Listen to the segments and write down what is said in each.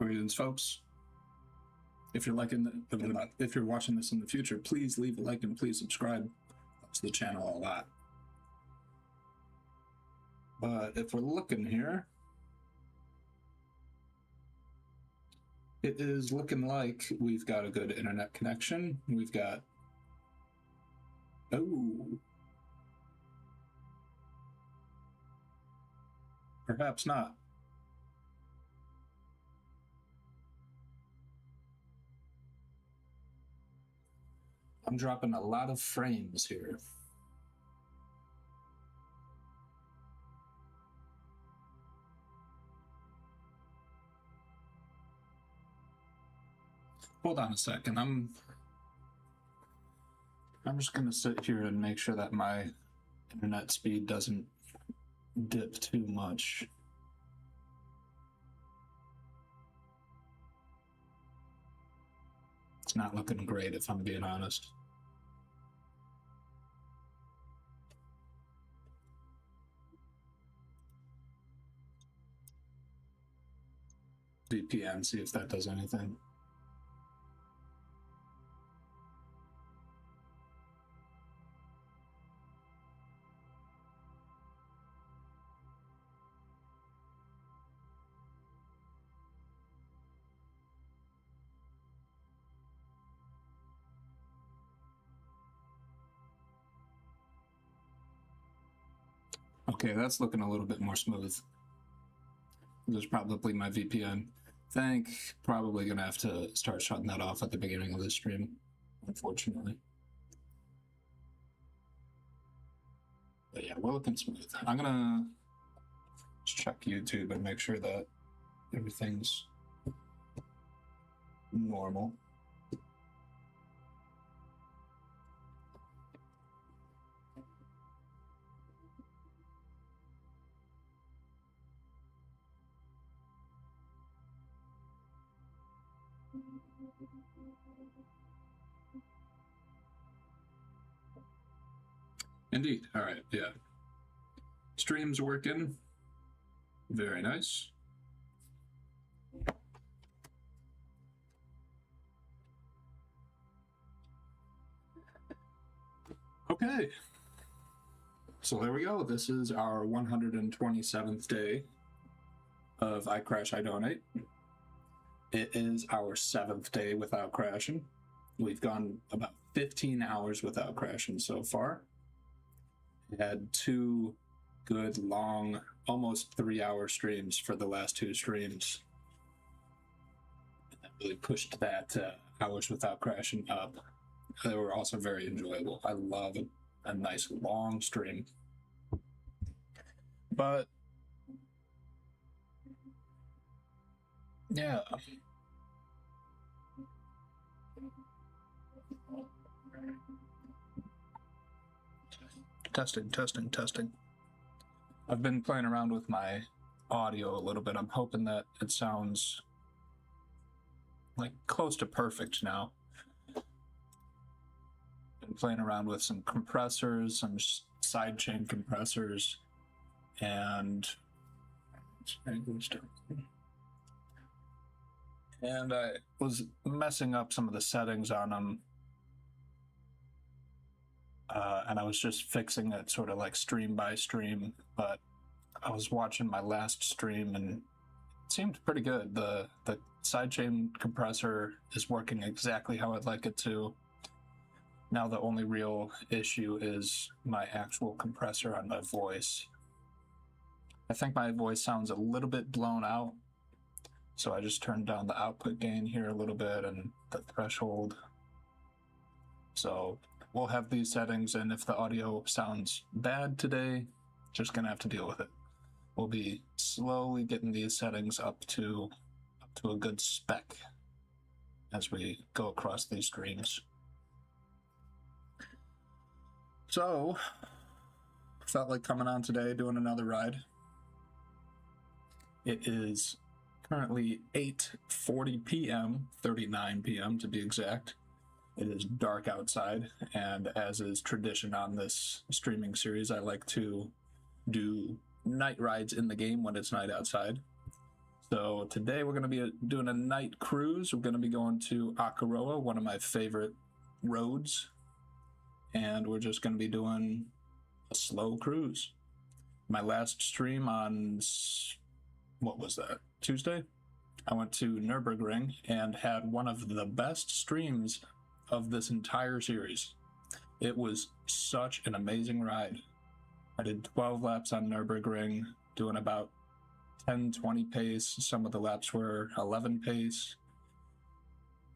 Greetings, folks. If you're if you're watching this in the future, please leave a like and please subscribe. Helps the channel a lot. But if we're looking here, it is looking like we've got a good internet connection. We've got, perhaps not. I'm dropping a lot of frames here. Hold on a second. I'm just gonna sit here and make sure that my internet speed doesn't dip too much. It's not looking great, if I'm being honest. VPN, see if that does anything. Okay, that's looking a little bit more smooth. There's probably my VPN. Probably gonna have to start shutting that off at the beginning of the stream, unfortunately. But yeah, we're looking smooth. I'm gonna check YouTube and make sure that everything's normal. Indeed. All right. Yeah. Stream's working. Very nice. Okay. So there we go. This is our 127th day of I Crash, I Donate. It is our 7th day without crashing. We've gone about 15 hours without crashing so far. We had 2 good, long, almost 3-hour streams for the last 2 streams. And that really pushed that hours without crashing up. They were also very enjoyable. I love a nice long stream. But yeah. Testing. I've been playing around with my audio a little bit. I'm hoping that it sounds like close to perfect now. Been playing around with some compressors, some sidechain compressors, and I was messing up some of the settings on them. And I was just fixing it sort of like stream by stream, but I was watching my last stream and it seemed pretty good. The sidechain compressor is working exactly how I'd like it to. Now the only real issue is my actual compressor on my voice. I think my voice sounds a little bit blown out, so I just turned down the output gain here a little bit and the threshold. So we'll have these settings, and if the audio sounds bad today, just gonna have to deal with it. We'll be slowly getting these settings up to a good spec as we go across these streams. So, felt like coming on today, doing another ride. It is currently 8:40 p.m., 39 p.m. to be exact. It is dark outside, and as is tradition on this streaming series, I like to do night rides in the game when it's night outside. So today we're going to be doing a night cruise. We're going to be going to Akaroa, one of my favorite roads, and we're just going to be doing a slow cruise. My last stream on, what was that, Tuesday? I went to Nürburgring and had one of the best streams of this entire series. It was such an amazing ride. I did 12 laps on Nürburgring, doing about 10-20 pace. Some of the laps were 11 pace.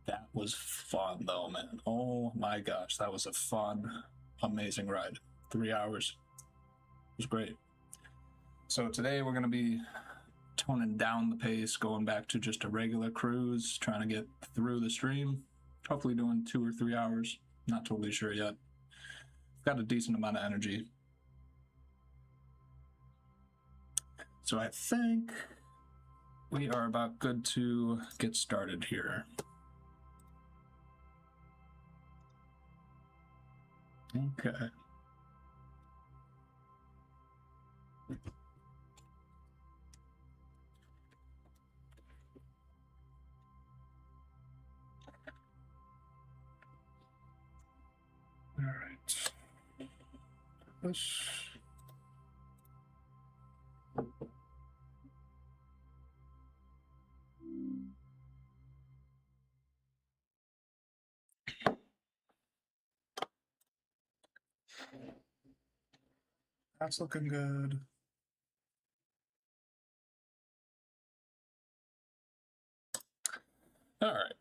That was fun though, man. Oh my gosh, that was a fun, amazing ride. 3 hours. It was great. So today we're going to be toning down the pace, going back to just a regular cruise, trying to get through the stream. Hopefully doing 2 or 3 hours. Not totally sure yet. Got a decent amount of energy. So I think we are about good to get started here. Okay. All right. This. That's looking good. All right.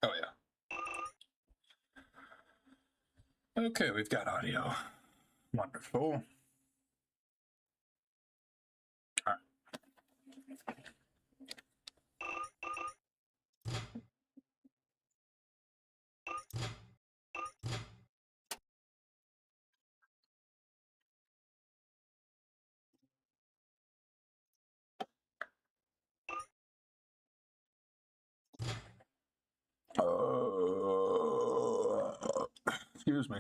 Oh, yeah. Okay, we've got audio. Wonderful. All right. Excuse me.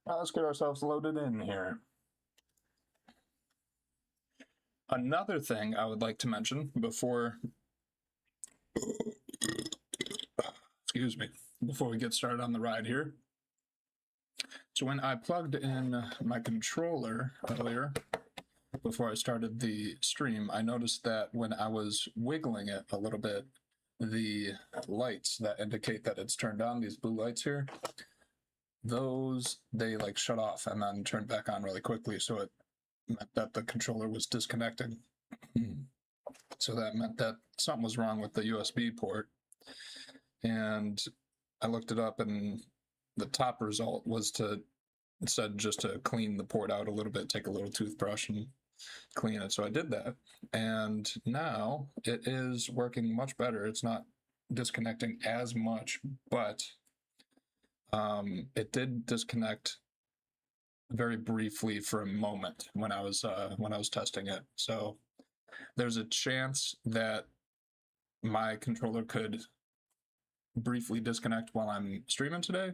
Now let's get ourselves loaded in here. Another thing I would like to mention before, excuse me, before we get started on the ride here. So when I plugged in my controller earlier, before I started the stream, I noticed that when I was wiggling it a little bit, the lights that indicate that it's turned on, these blue lights here, those, they like shut off and then turned back on really quickly. So it meant that the controller was disconnecting. So that meant that something was wrong with the USB port. And I looked it up, and the top result was to, it said just to clean the port out a little bit, take a little toothbrush and clean it. So I did that, and now it is working much better. It's not disconnecting as much, but it did disconnect very briefly for a moment when I was testing it. So there's a chance that my controller could briefly disconnect while I'm streaming today.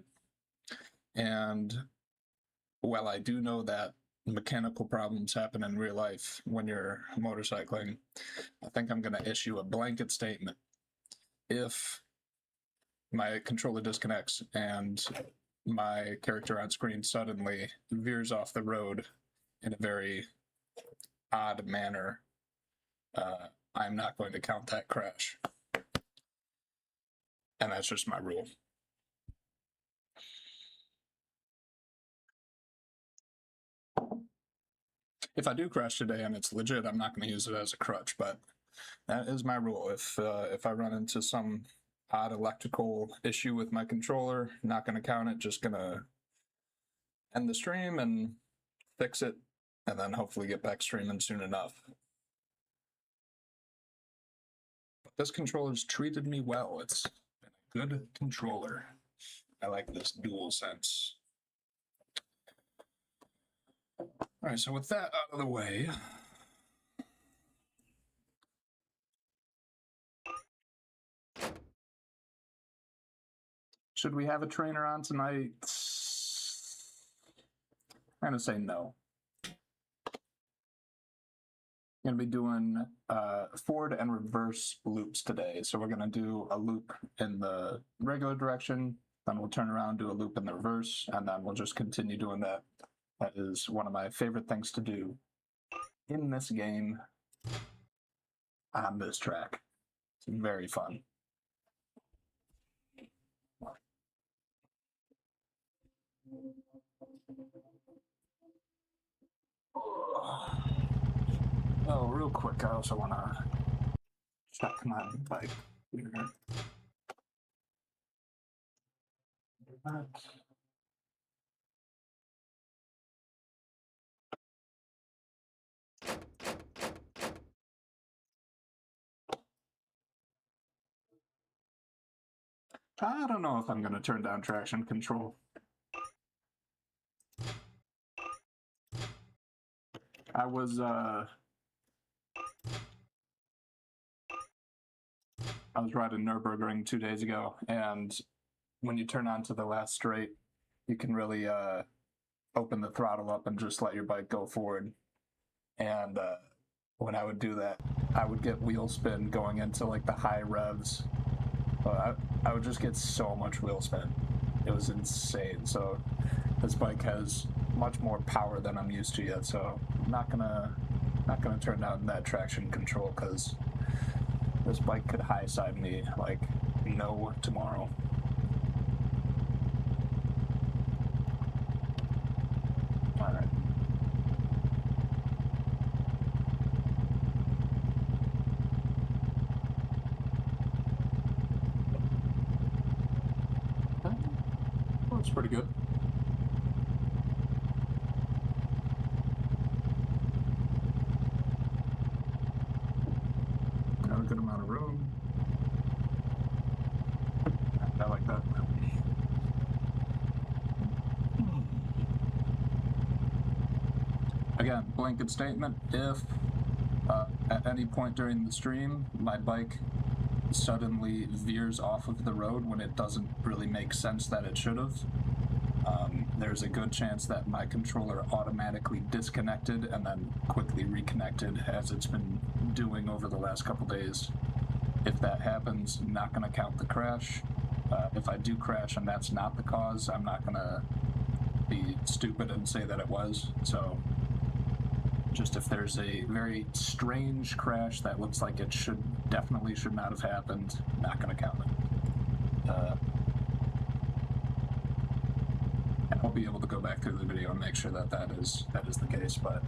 And while I do know that mechanical problems happen in real life when you're motorcycling, I think I'm going to issue a blanket statement. If my controller disconnects and my character on screen suddenly veers off the road in a very odd manner, I'm not going to count that crash. And that's just my rule. If I do crash today and it's legit, I'm not going to use it as a crutch, but that is my rule. If I run into some odd electrical issue with my controller, not going to count it, just going to end the stream and fix it, and then hopefully get back streaming soon enough. But this controller's treated me well. It's been a good controller. I like this DualSense. All right, so with that out of the way, should we have a trainer on tonight? I'm going to say no. I'm going to be doing forward and reverse loops today. So we're going to do a loop in the regular direction, then we'll turn around, do a loop in the reverse, and then we'll just continue doing that. That is one of my favorite things to do in this game on this track. It's very fun. Oh, real quick, I also want to check my bike here. I don't know if I'm going to turn down traction control. I was riding Nürburgring 2 days ago, and when you turn onto the last straight, you can really open the throttle up and just let your bike go forward. And when I would do that, I would get wheel spin going into like the high revs. I would just get so much wheel spin. It was insane. So this bike has much more power than I'm used to yet. So I'm not gonna turn down that traction control, because this bike could high side me like no tomorrow. All right. Well, that's pretty good. Got a good amount of room. I like that. Again, blanket statement, if at any point during the stream my bike suddenly veers off of the road when it doesn't really make sense that it should have, there's a good chance that my controller automatically disconnected and then quickly reconnected, as it's been doing over the last couple days. If that happens, I'm not going to count the crash. If I do crash and that's not the cause, I'm not going to be stupid and say that it was. So just if there's a very strange crash that looks like it definitely should not have happened, not going to count it. I'll be able to go back through the video and make sure that is the case. But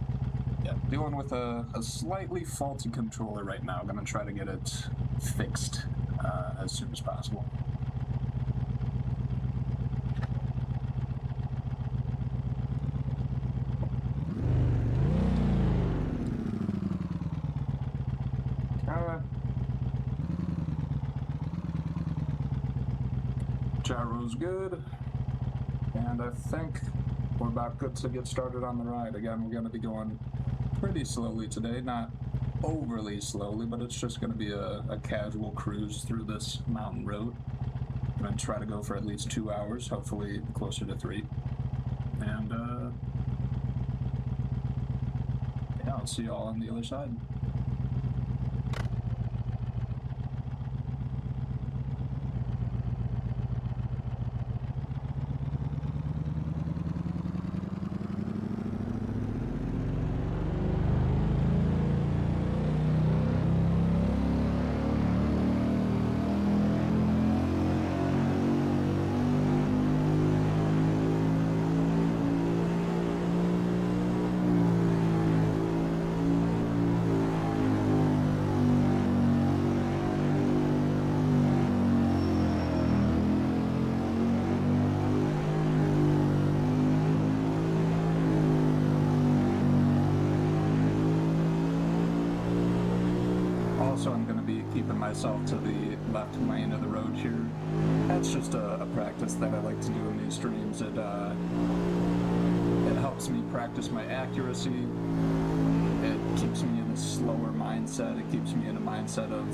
yeah, dealing with a slightly faulty controller right now. I'm going to try to get it fixed as soon as possible. Gyro's good, and I think we're about good to get started on the ride. Again, we're going to be going pretty slowly today, not overly slowly, but it's just going to be a casual cruise through this mountain road. I'm going to try to go for at least 2 hours, hopefully closer to 3. And yeah, I'll see you all on the other side. Also, I'm going to be keeping myself to the left lane of the road here. That's just a practice that I like to do in these streams. It helps me practice my accuracy. It keeps me in a slower mindset. It keeps me in a mindset of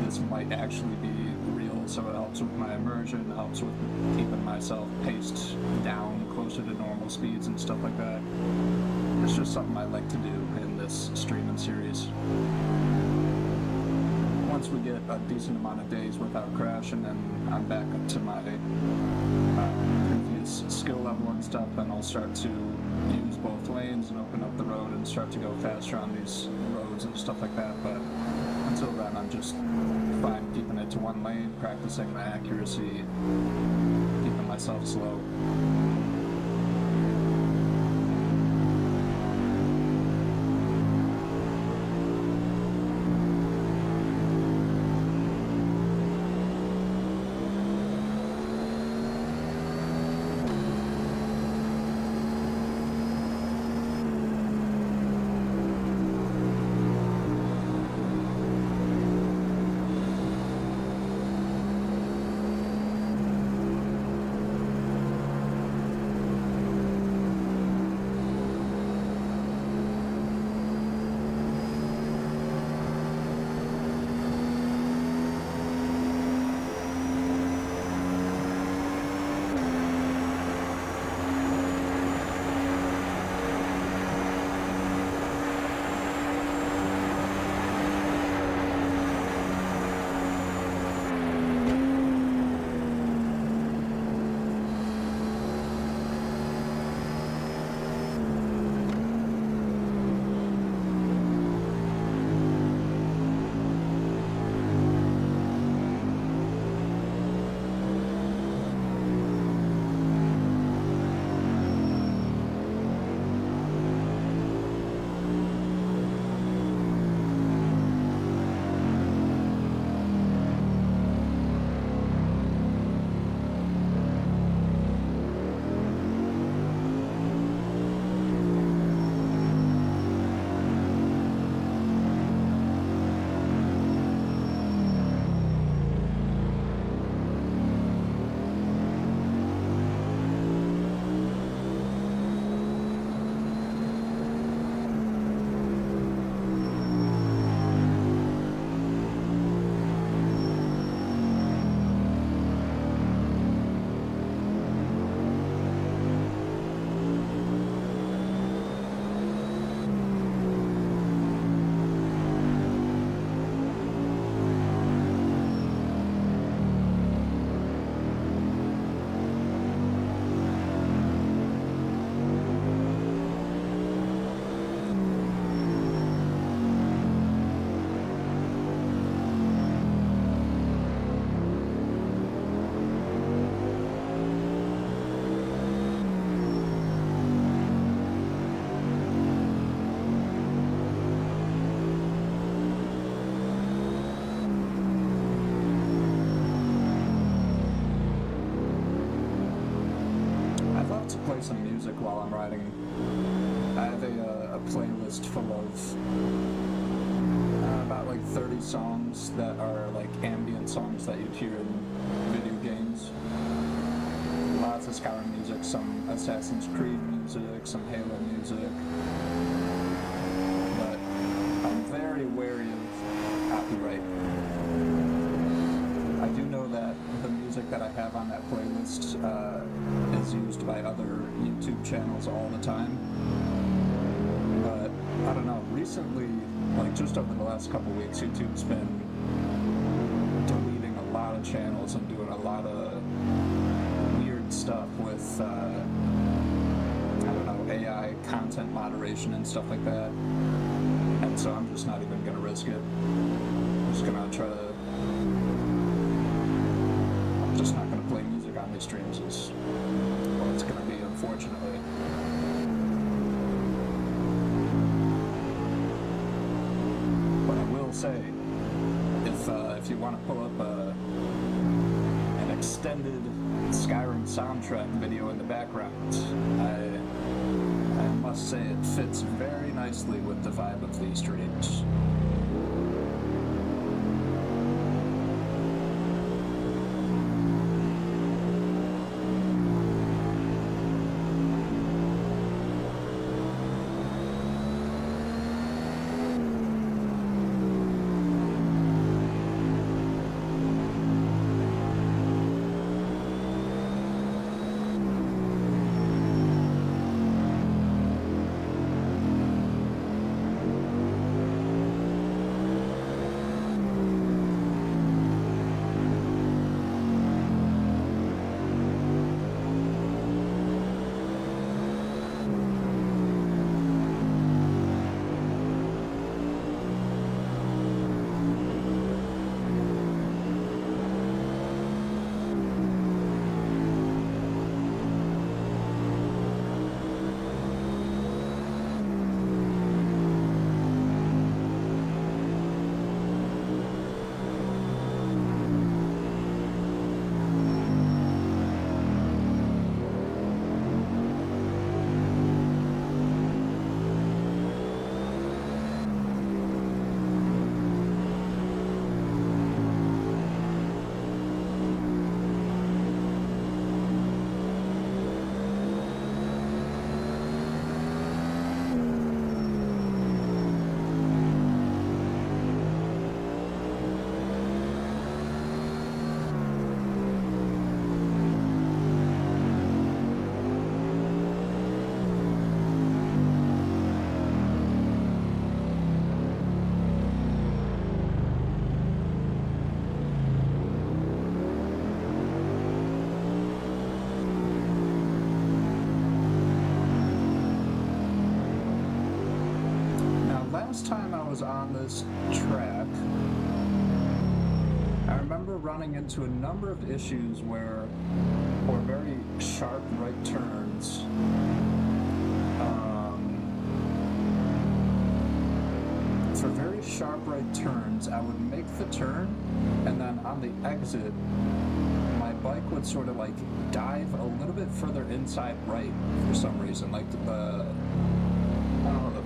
this might actually be real, so it helps with my immersion, it helps with keeping myself paced down closer to normal speeds and stuff like that. It's just something I like to do in this streaming series. Once we get a decent amount of days without crashing, and I'm back up to my previous skill level and stuff, and I'll start to use both lanes and open up the road and start to go faster on these roads and stuff like that. But until then, I'm just fine keeping it to one lane, practicing my accuracy, keeping myself slow. Play some music while I'm riding. I have a playlist full of about like 30 songs that are like ambient songs that you'd hear in video games. Lots of Skyrim music, some Assassin's Creed music, some Halo music. But I'm very wary of copyright. I do know that the music that I have on that playlist is used by other YouTube channels all the time. But I don't know, recently, like just over the last couple weeks, YouTube's been deleting a lot of channels and doing a lot of weird stuff with, I don't know, AI content moderation and stuff like that. And so I'm just not even going to risk it. I'm just going to try to... I'm just not going to play music on these streams. Is what it's going to be, unfortunately. But I will say, if you want to pull up an extended Skyrim soundtrack video in the background, I must say it fits very nicely with the vibe of these streams. last time I was on this track, I remember running into a number of issues where, for very sharp right turns, for very sharp right turns, I would make the turn, and then on the exit, my bike would sort of like dive a little bit further inside right for some reason. Like the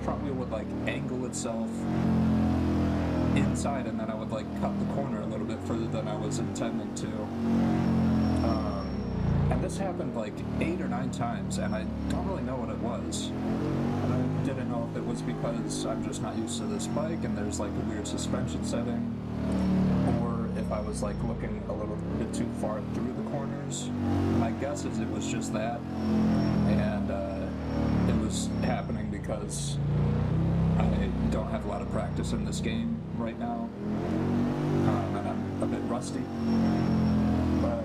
front wheel would like angle itself inside, and then I would like cut the corner a little bit further than I was intending to. And this happened like 8 or 9 times, and I don't really know what it was. And I didn't know if it was because I'm just not used to this bike and there's like a weird suspension setting, or if I was like looking a little bit too far through the corners. My guess is it was just that, and it was happening because I don't have a lot of practice in this game right now, and I'm a bit rusty. But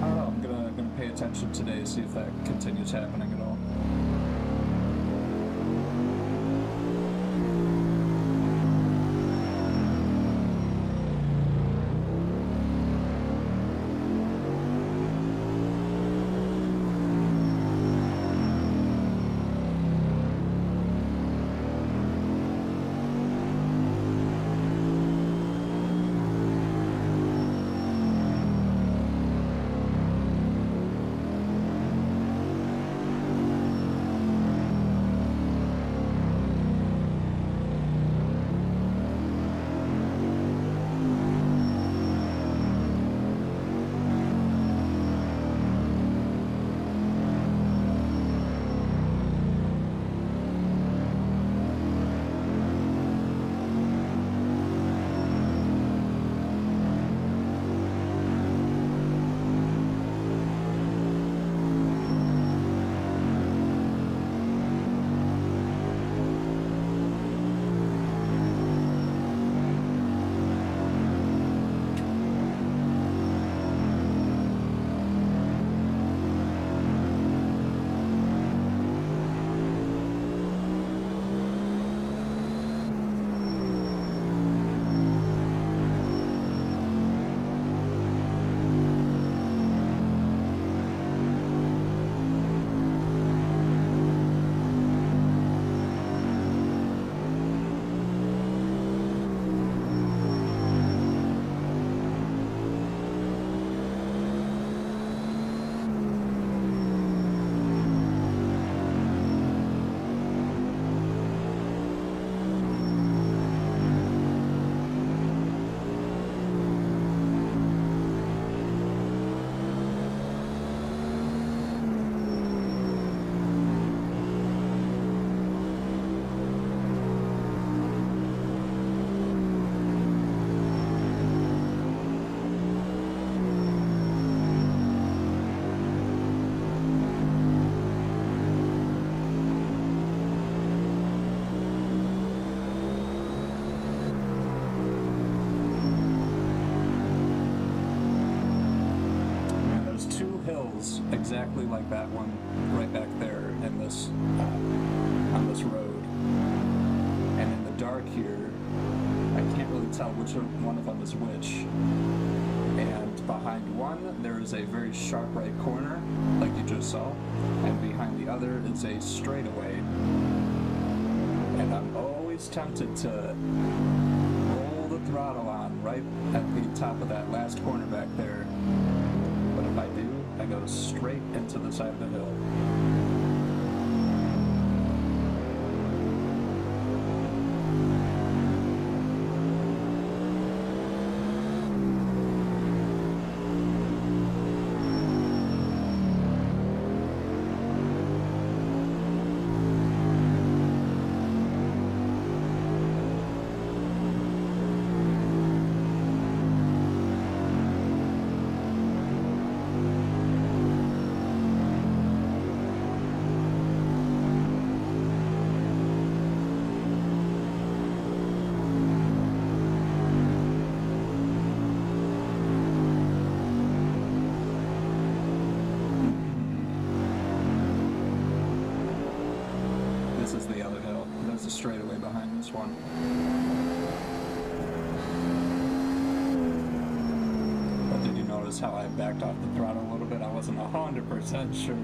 I don't know, I'm gonna pay attention today, see if that continues happening at all. Exactly like that one right back there in this on this road, and in the dark here I can't really tell which one of them is which, and behind one there is a very sharp right corner like you just saw, and behind the other is a straightaway, and I'm always tempted to roll the throttle on right at the top of that last corner back there, but if I do, I go straight into the side of the hill. a straightaway behind this one. But did you notice how I backed off the throttle a little bit? I wasn't 100% sure.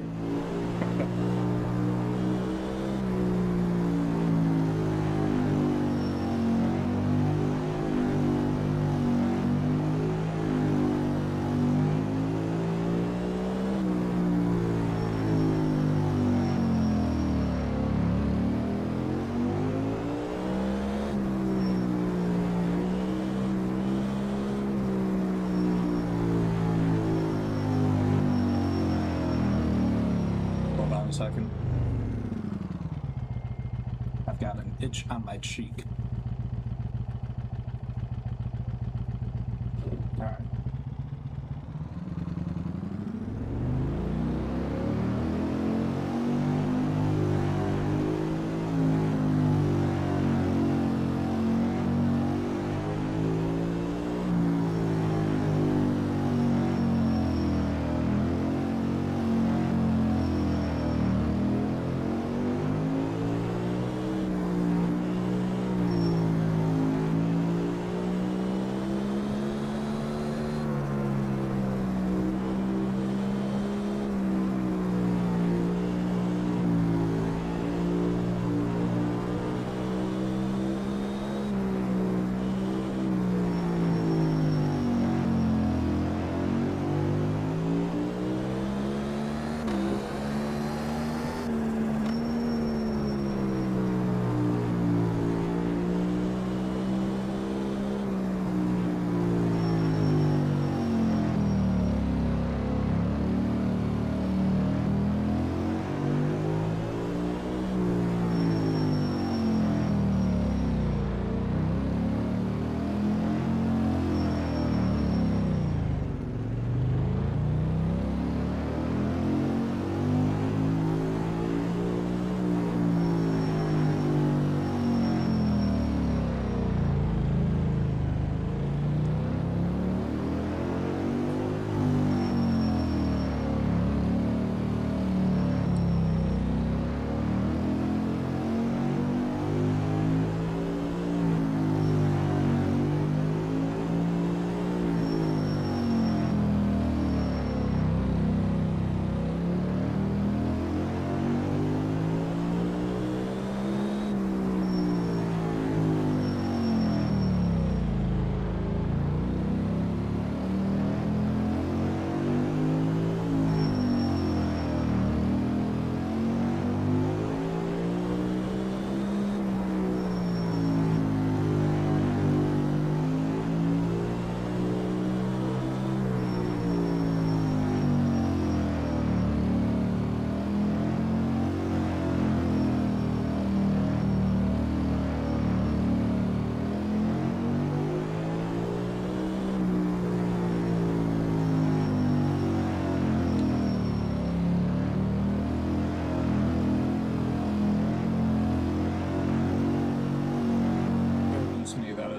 Second. I've got an itch on my cheek. All right.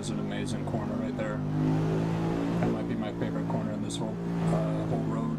Amazing corner right there. That might be my favorite corner in this whole road.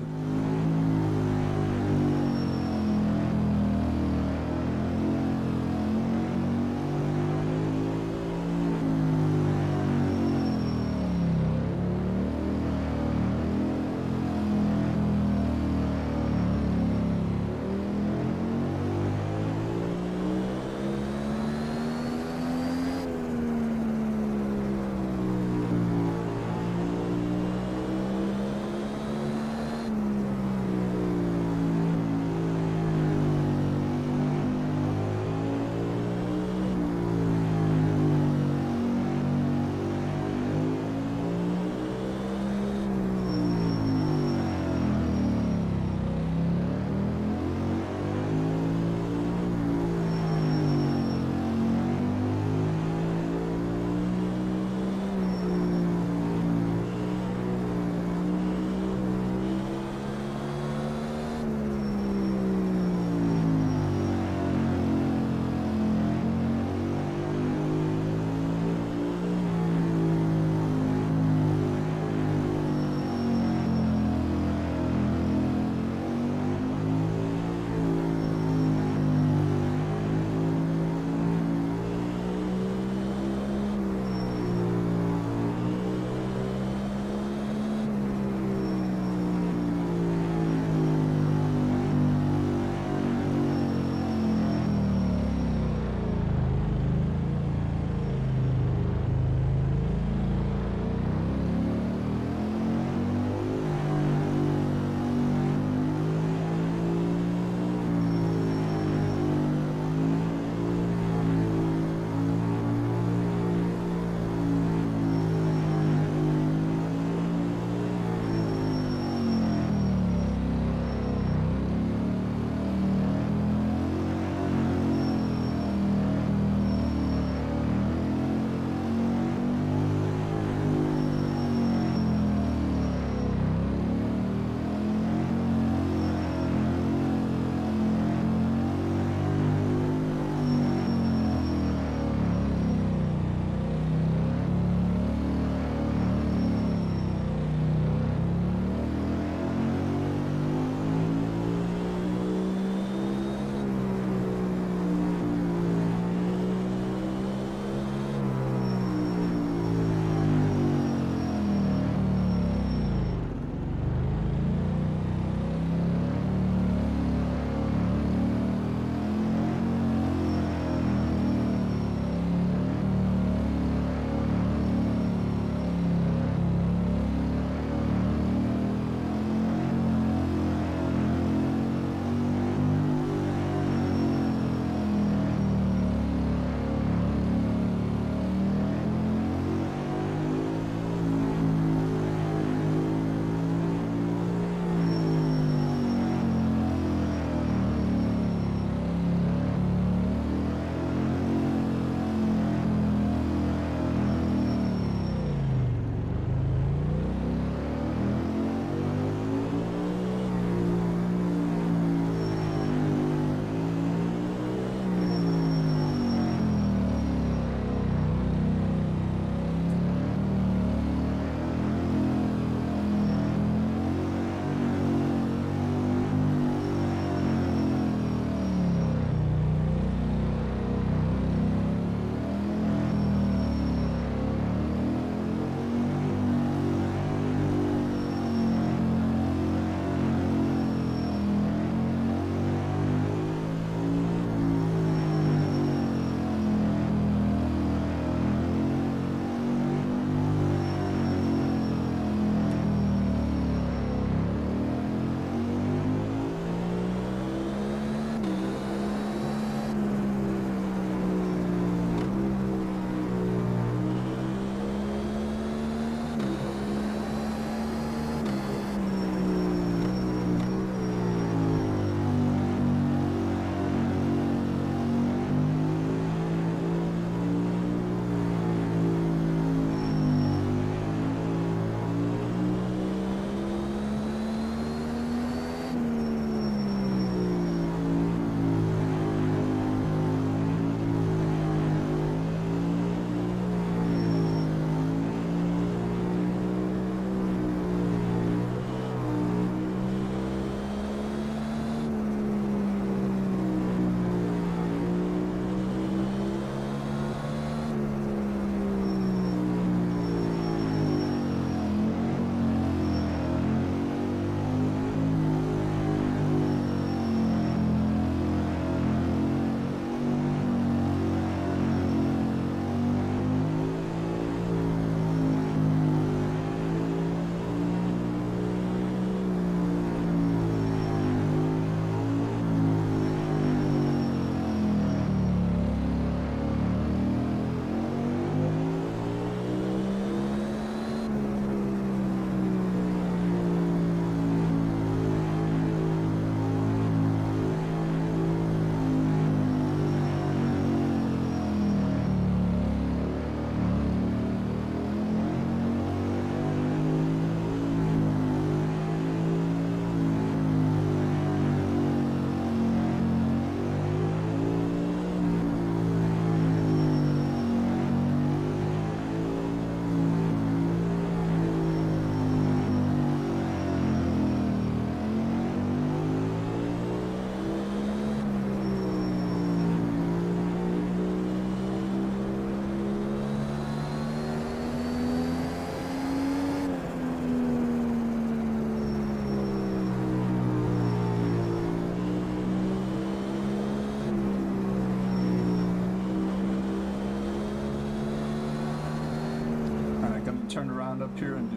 up here and do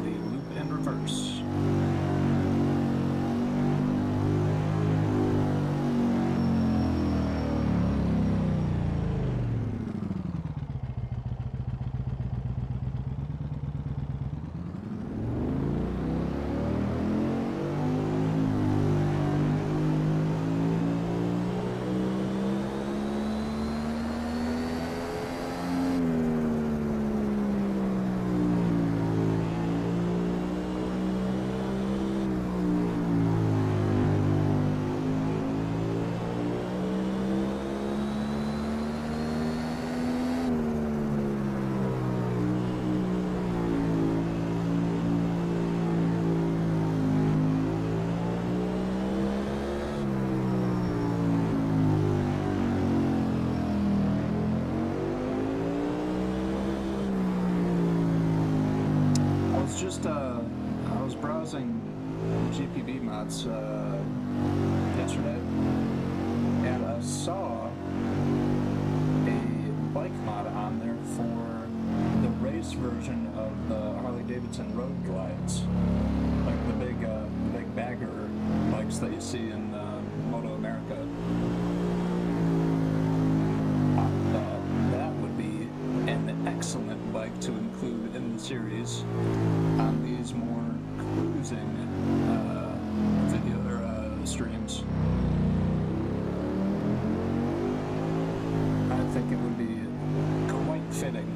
the loop in reverse. I was browsing GPB mods yesterday, and I saw a bike mod on there for the race version of the Harley-Davidson Road Glides, like the big bagger bikes that you see in Moto America. I thought that would be an excellent bike to include in the series on these more cruising video or streams. I think it would be quite fitting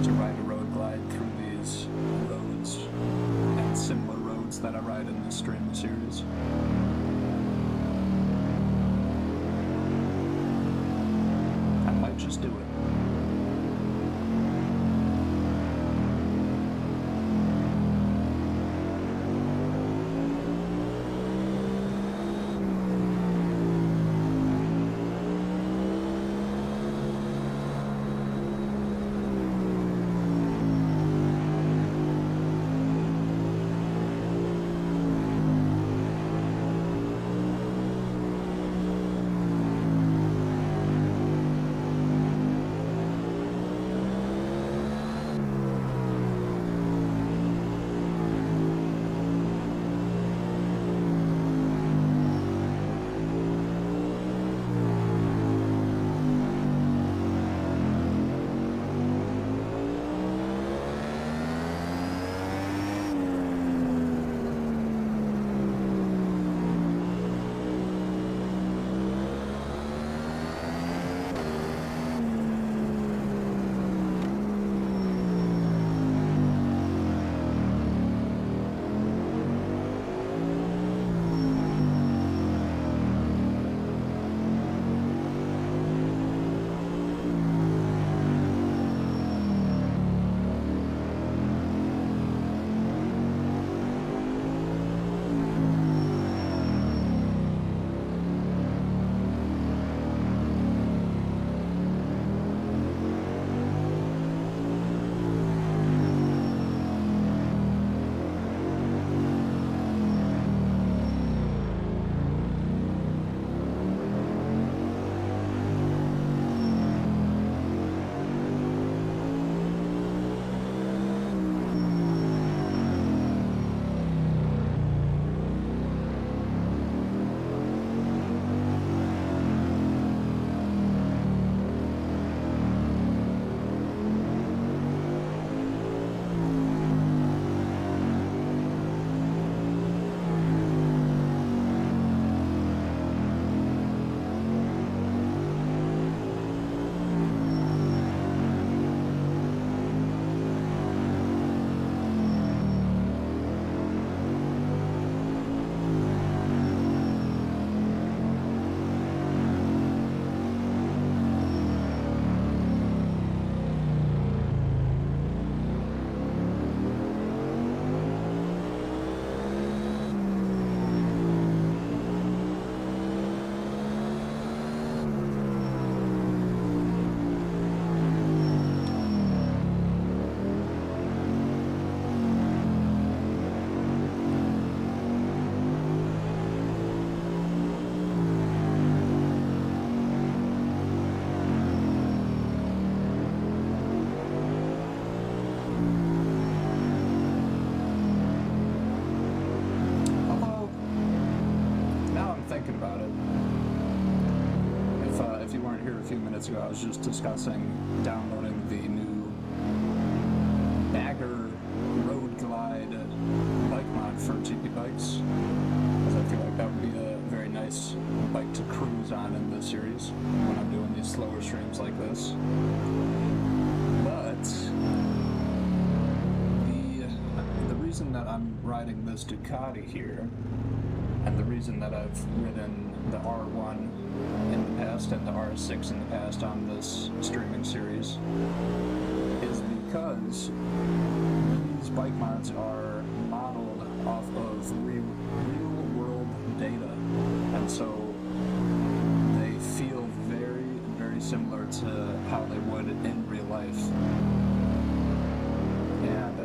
to ride a road glide through these roads and similar roads that I ride in this stream series. I might just do it. few minutes ago, I was just discussing downloading the new Bagger Road Glide bike mod for GP bikes, because I feel like that would be a very nice bike to cruise on in this series when I'm doing these slower streams like this. But the reason that I'm riding this Ducati here, and the reason that I've ridden the R1 in the past and the R6 in the past on this streaming series is because these bike mods are modeled off of real world data, and so they feel very, very similar to how they would in real life. And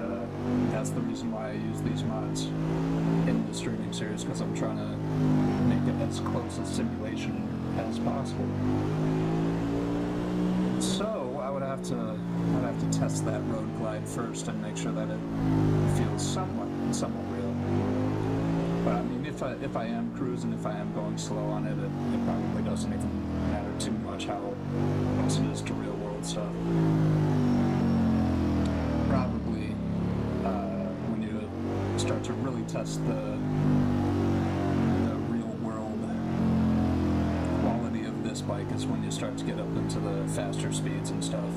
that's the reason why I use these mods in the streaming series, because I'm trying to make it as close a simulation as possible. So I would have to test that road glide first and make sure that it feels somewhat real. But I mean, if I am cruising, if I am going slow on it, it probably doesn't even matter too much how close it is to real world stuff. Probably when you start to really test the real world quality of this bike is when you start to get up into the faster speeds and stuff.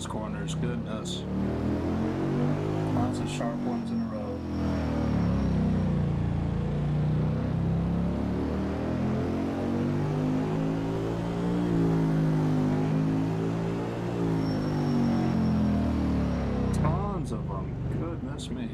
Corners, goodness. Lots of sharp ones in a row. Tons of them, goodness me.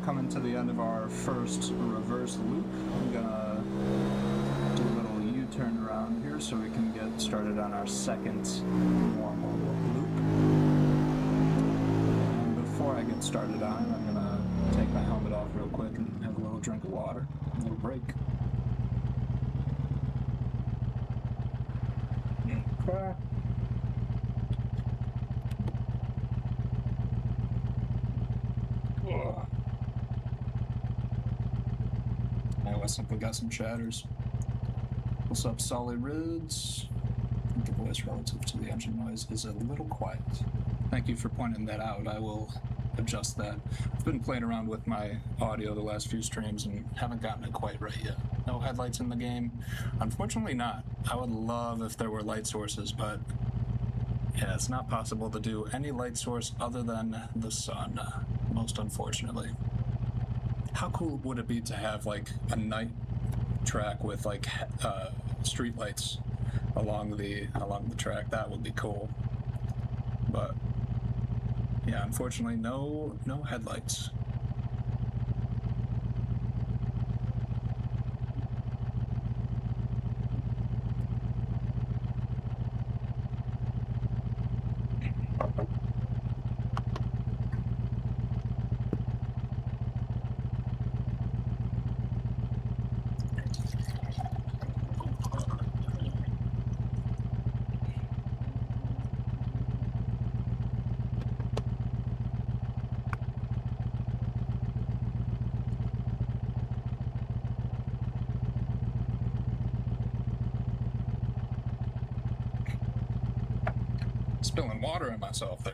coming to the end of our first reverse loop. I'm gonna do a little U-turn around here so we can get started on our second normal loop. And before I get started on it, I'm gonna take my helmet off real quick and have a little drink of water, a little break. Okay. I simply got some chatters. What's up, Solid Rids? I think the voice relative to the engine noise is a little quiet. Thank you for pointing that out. I will adjust that. I've been playing around with my audio the last few streams and haven't gotten it quite right yet. No headlights in the game? Unfortunately not. I would love if there were light sources, but yeah, it's not possible to do any light source other than the sun, most unfortunately. How cool would it be to have like a night track with like street lights along the track? That would be cool. But yeah, unfortunately, no headlights. Spilling water on myself there.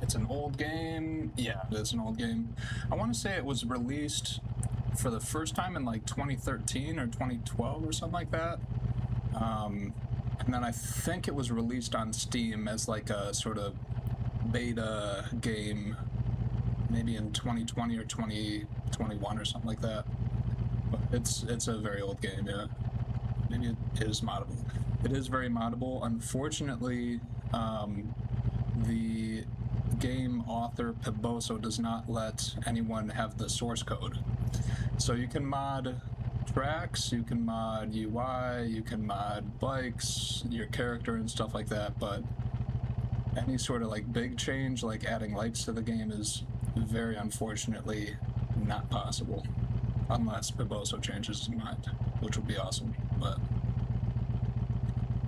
It's an old game. Yeah, it is an old game. I want to say it was released for the first time in like 2013 or 2012 or something like that. And then I think it was released on Steam as like a sort of beta game, maybe in 2020 or 2021 or something like that. But it's a very old game, yeah. Maybe it is moddable. It is very moddable. Unfortunately, the game author Piboso does not let anyone have the source code. So you can mod tracks, you can mod UI, you can mod bikes, your character and stuff like that, but any sort of like big change, like adding lights to the game, is very unfortunately not possible. Unless Piboso changes his mind, which would be awesome, but...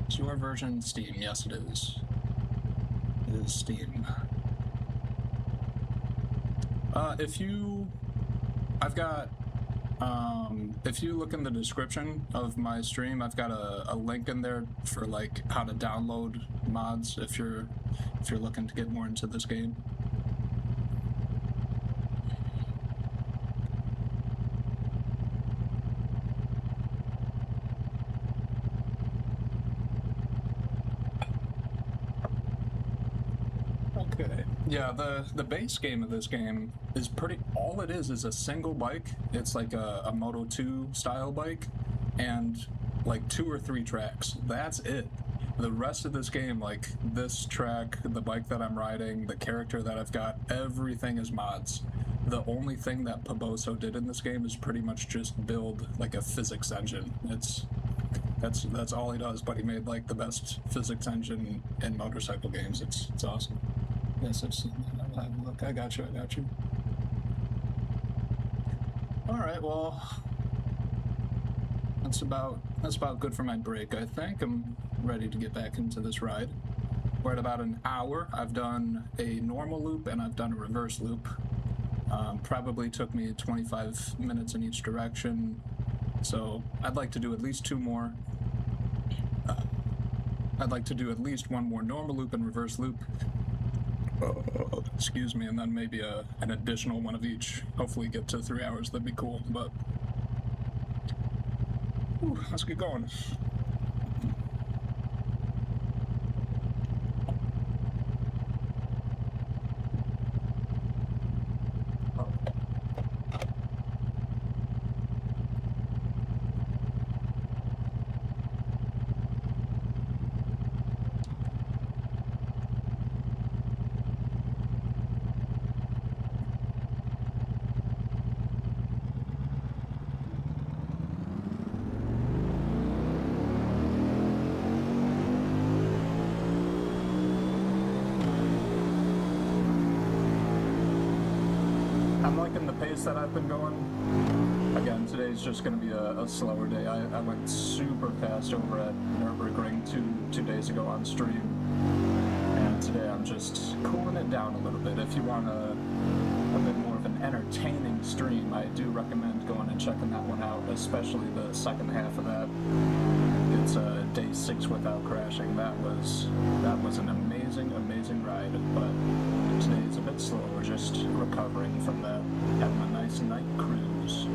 Is your version Steam? Yes, it is. It is Steam. If you look in the description of my stream, I've got a link in there for like how to download mods if you're looking to get more into this game. Okay. Yeah, the base game of this game is all it is a single bike. It's like a Moto 2 style bike and like 2 or 3 tracks. That's it. The rest of this game, like this track, the bike that I'm riding, the character that I've got, everything is mods. The only thing that Piboso did in this game is pretty much just build like a physics engine. That's all he does, but he made like the best physics engine in motorcycle games. It's awesome. Yes, I've seen that. Look, I got you. Alright, well, that's about good for my break, I think. I'm ready to get back into this ride. We're at about an hour. I've done a normal loop and I've done a reverse loop. Probably took me 25 minutes in each direction, so I'd like to do at least 2 more. I'd like to do at least 1 more normal loop and reverse loop. Excuse me, and then maybe an additional one of each. Hopefully get to 3 hours, that'd be cool, but... Whew, let's get going. I'm liking the pace that I've been going. Again, today's just going to be a slower day. I went super fast over at Nürburgring two days ago on stream, and today I'm just cooling it down a little bit. If you want a bit more of an entertaining stream, I do recommend going and checking that one out, especially the second half of that. It's day 6 without crashing. That was an amazing ride, but today's a bit slow. We're just recovering from that, having a nice night cruise.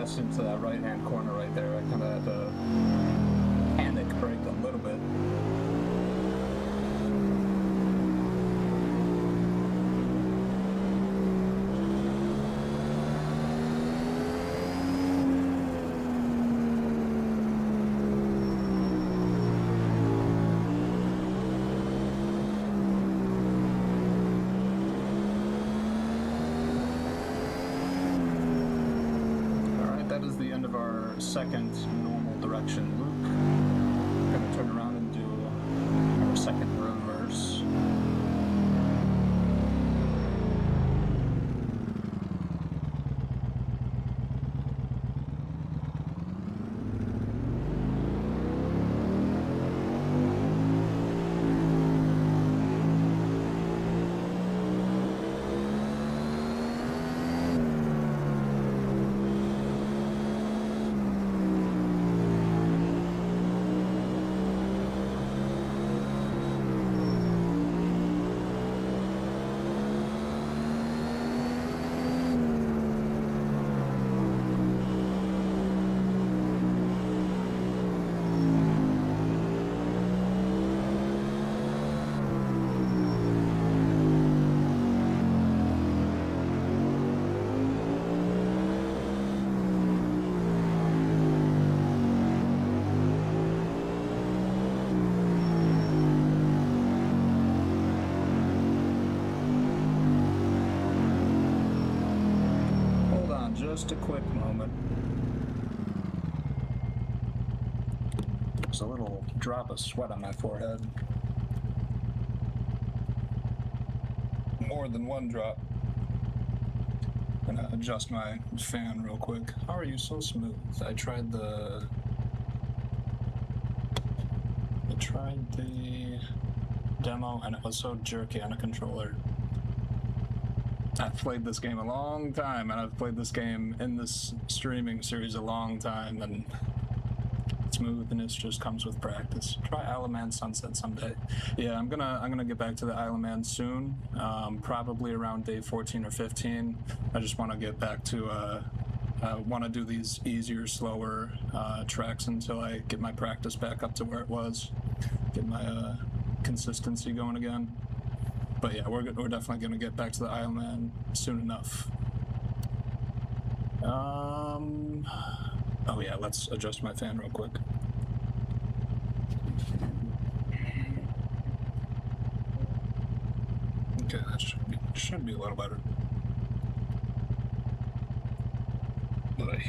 passed into that right-hand corner right there, I kind of had to panic brake a little bit. Second normal direction loop. I'm going to turn around and do our second reverse. Just a quick moment. There's a little drop of sweat on my forehead. More than one drop. I'm gonna adjust my fan real quick. How are you so smooth? I tried the demo and it was so jerky on a controller. I've played this game a long time, and I've played this game in this streaming series a long time, and smoothness just comes with practice. Try Isle of Man Sunset someday. Yeah, I'm gonna get back to the Isle of Man soon, probably around day 14 or 15. I just want to get back to I want to do these easier, slower tracks until I get my practice back up to where it was, get my consistency going again. But yeah, we're definitely going to get back to the Isle of Man soon enough. Oh yeah, let's adjust my fan real quick. Okay, that should be a little better. Boy.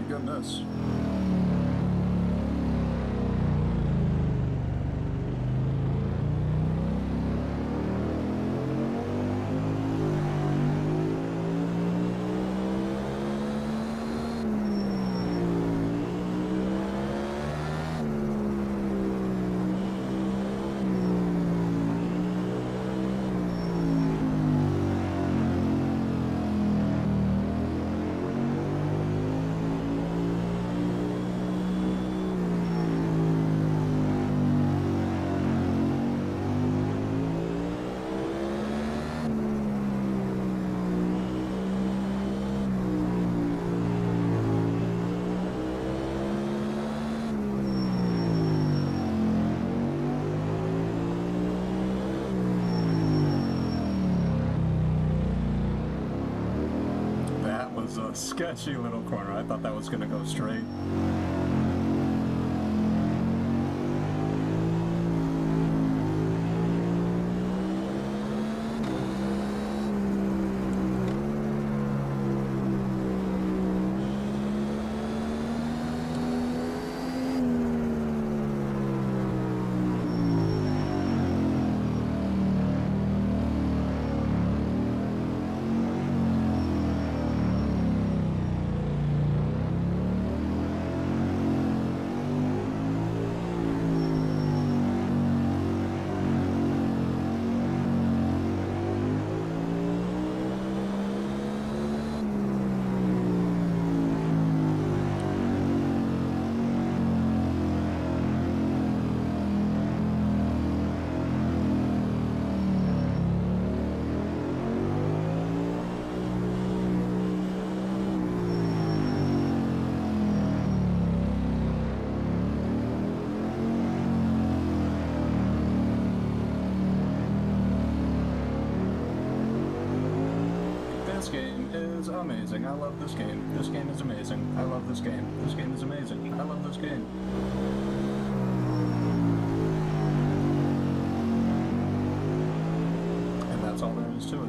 goodness. A sketchy little corner. I thought that was going to go straight. This game is amazing. I love this game. This game is amazing. I love this game. This game is amazing. I love this game. And that's all there is to it.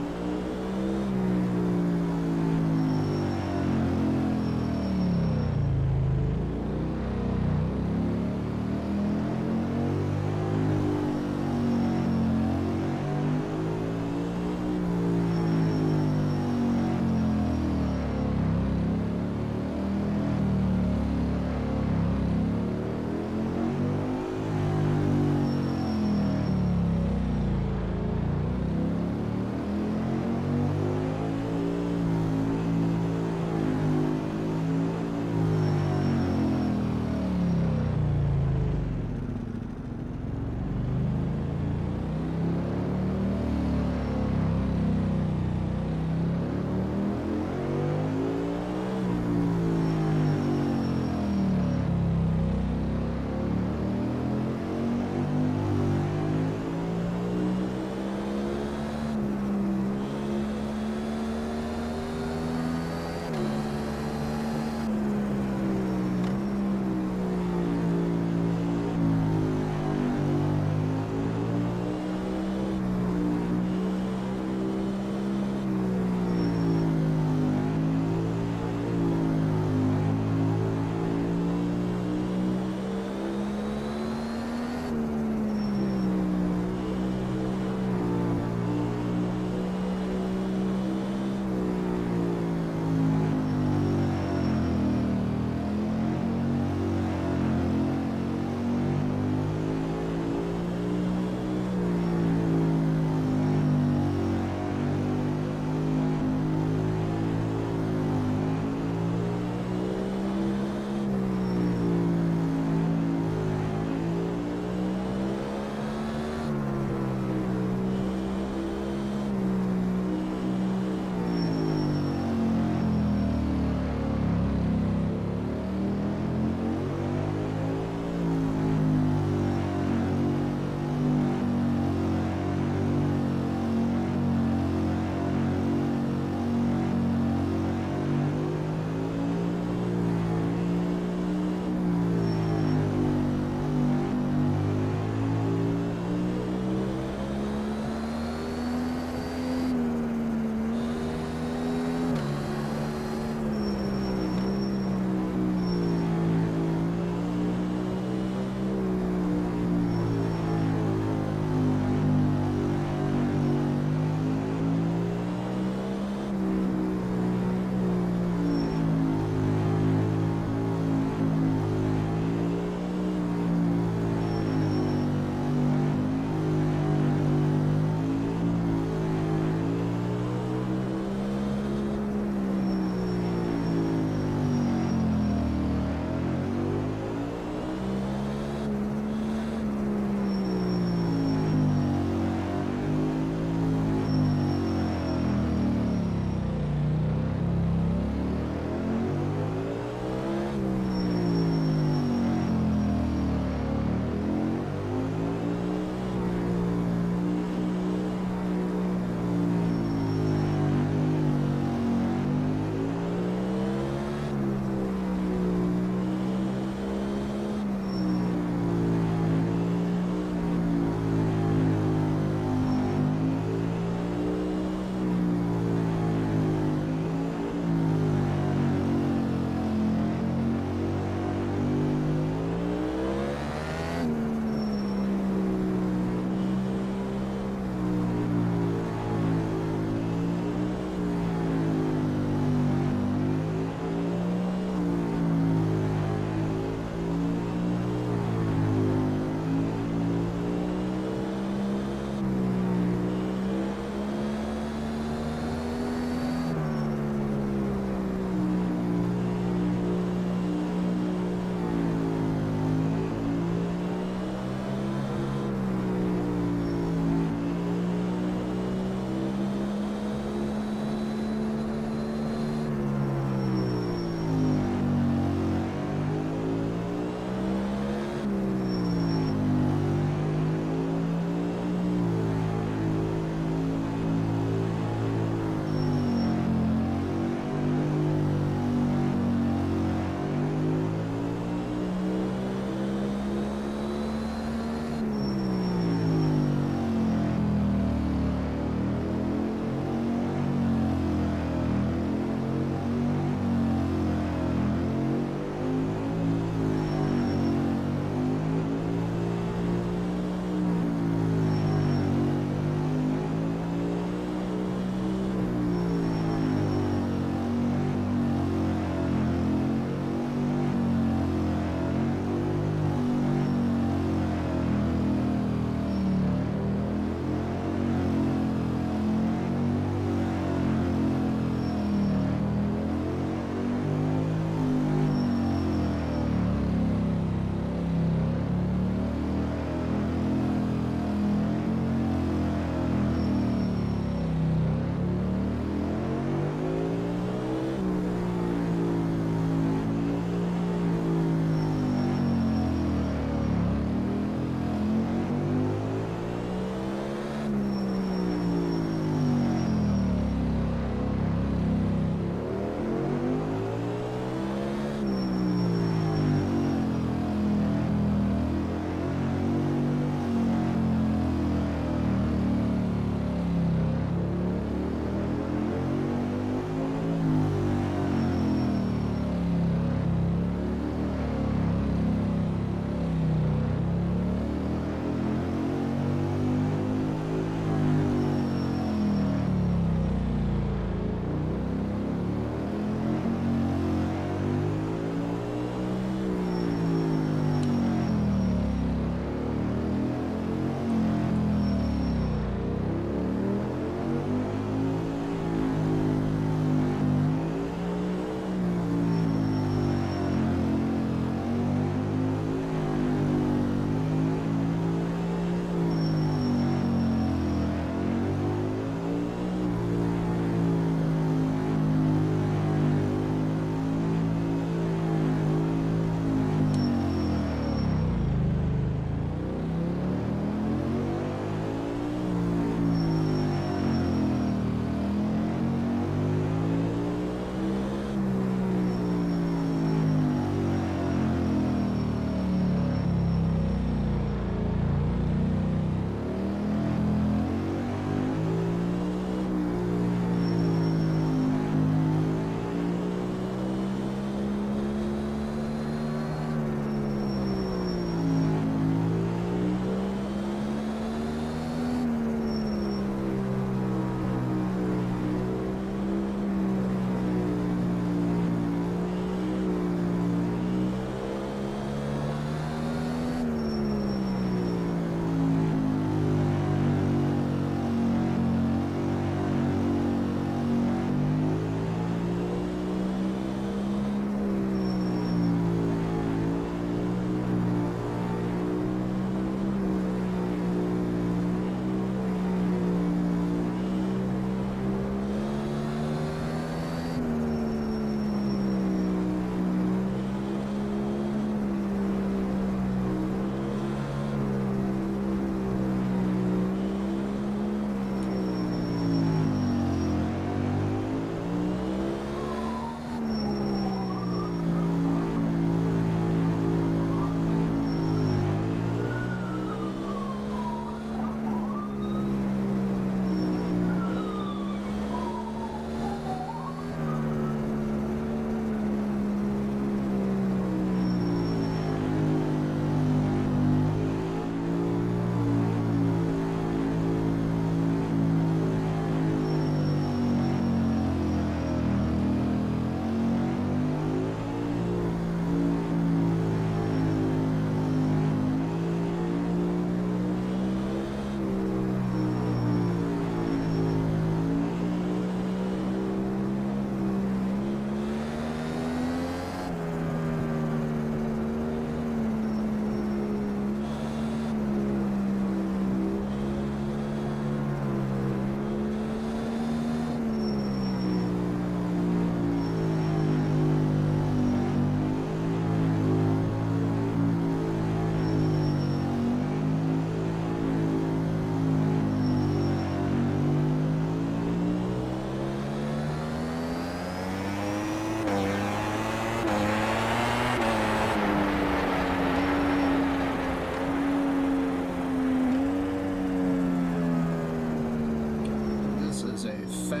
is a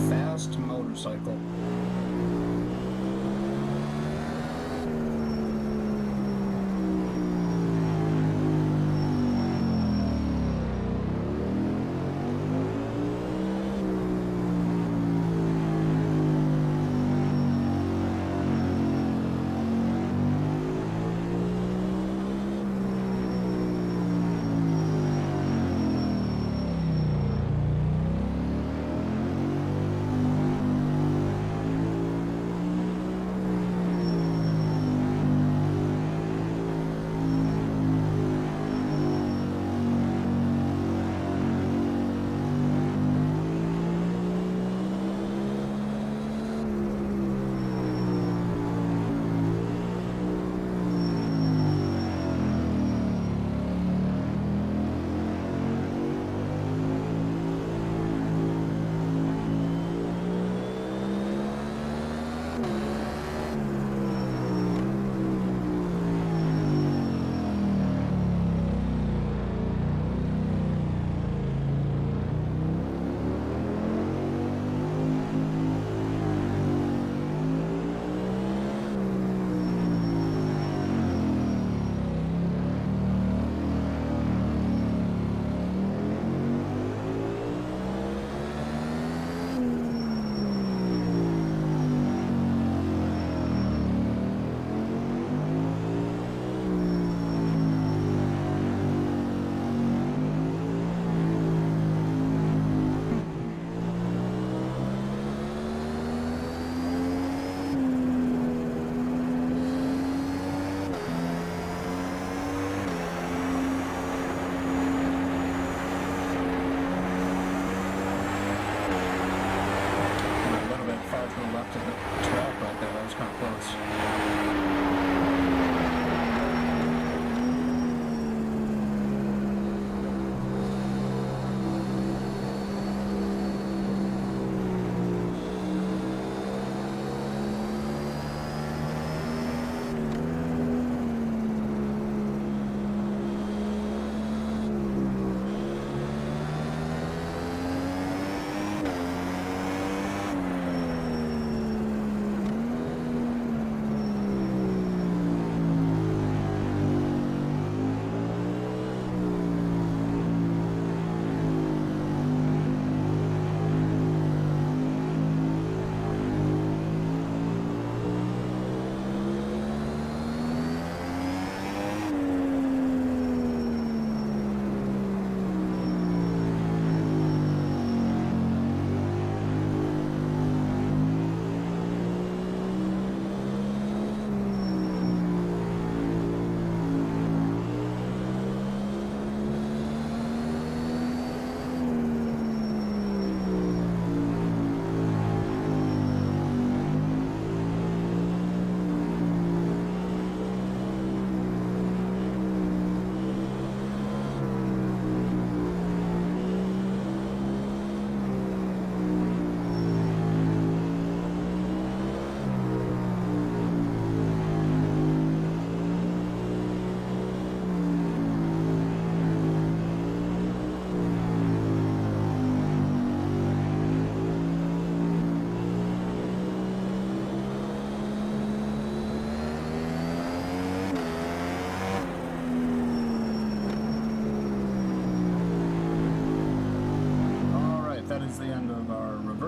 fast motorcycle.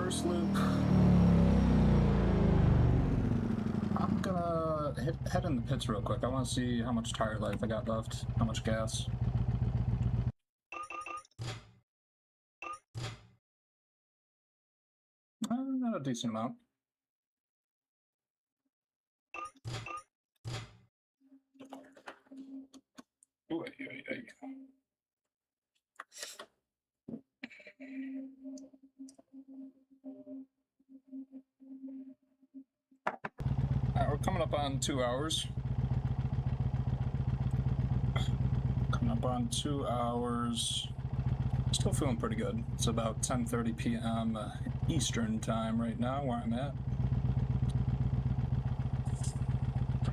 first loop. I'm gonna head in the pits real quick. I want to see how much tire life I got left, how much gas. Not a decent amount. Ooh, we're coming up on 2 hours. Coming up on 2 hours. Still feeling pretty good. It's about 10:30 p.m. Eastern time right now where I'm at.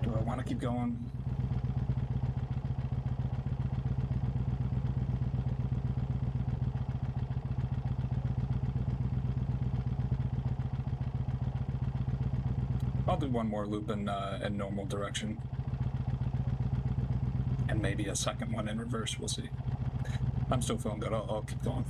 Do I want to keep going? I'll do one more loop in normal direction. And maybe a second one in reverse, we'll see. I'm still feeling good, I'll keep going.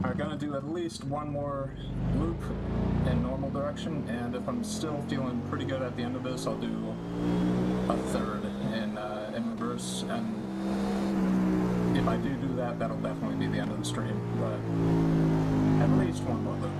I'm gonna do at least one more loop in normal direction, and if I'm still feeling pretty good at the end of this, I'll do a third in reverse, and if I do that, that'll definitely be the end of the stream, but at least one more loop.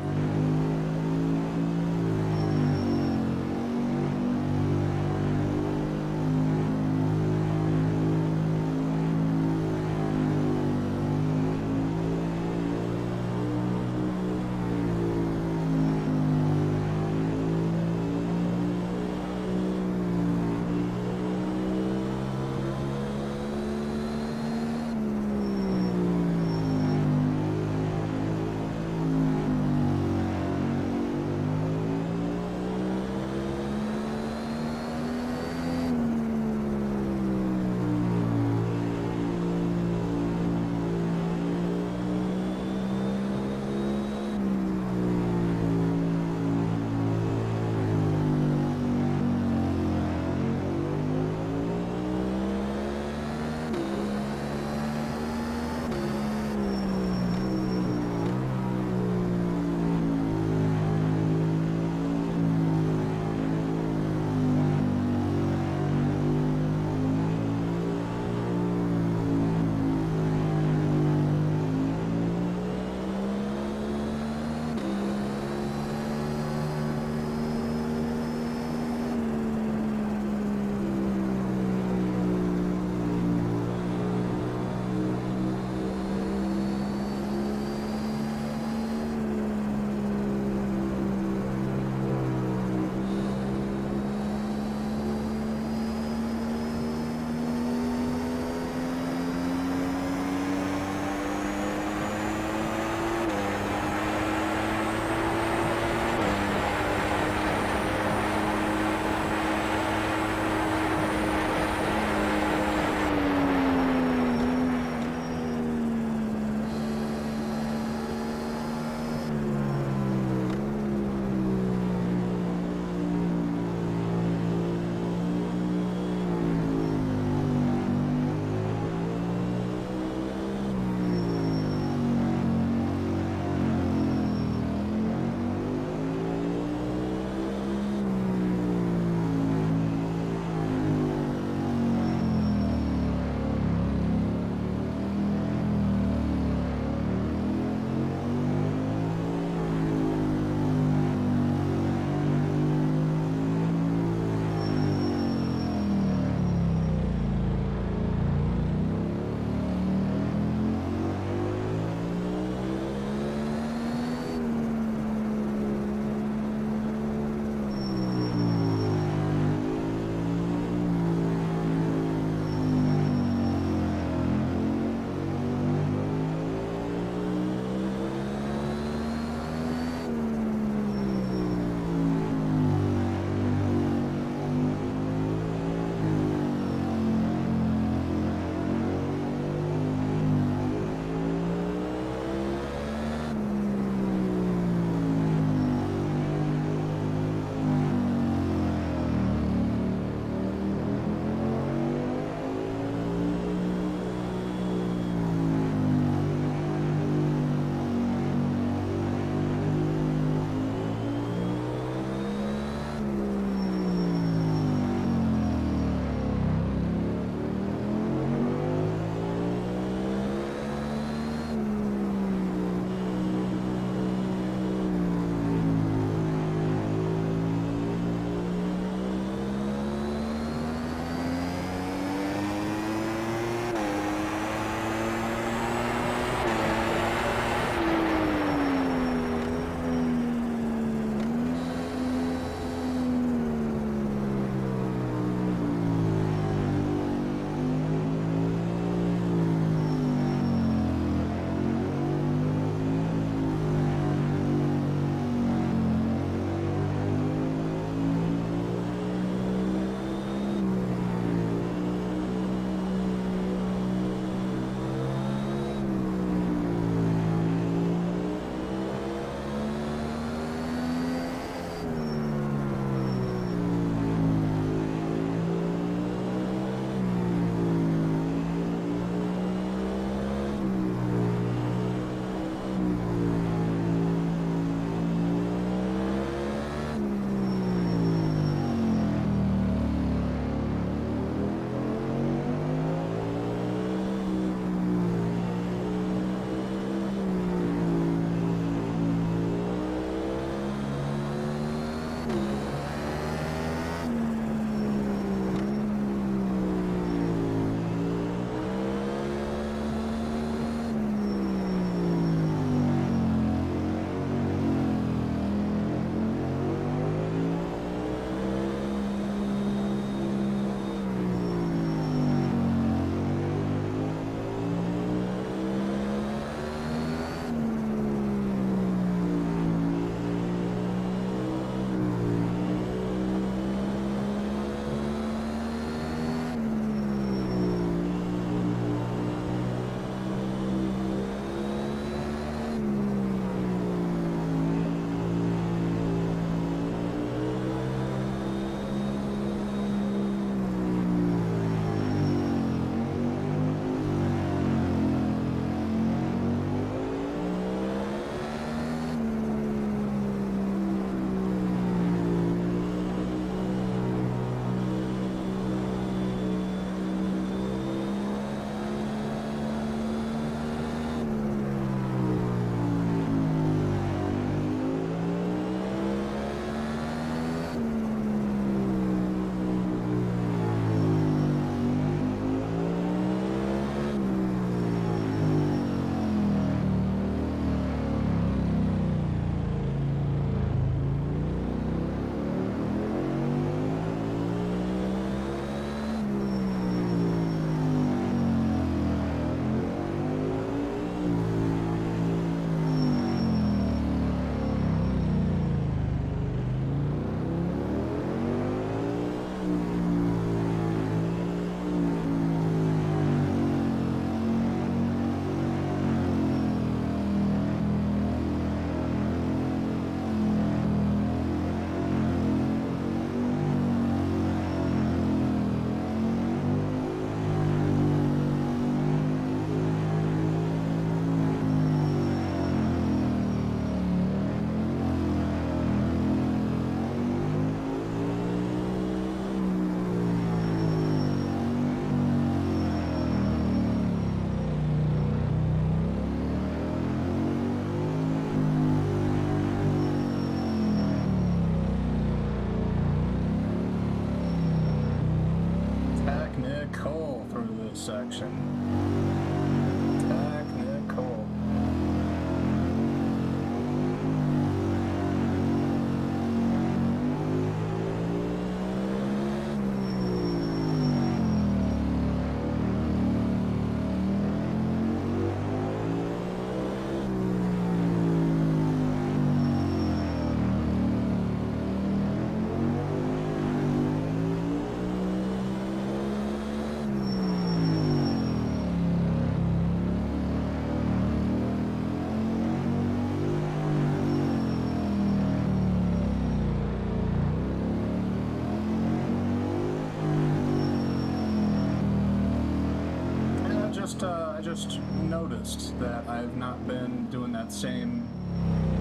just noticed that I've not been doing that same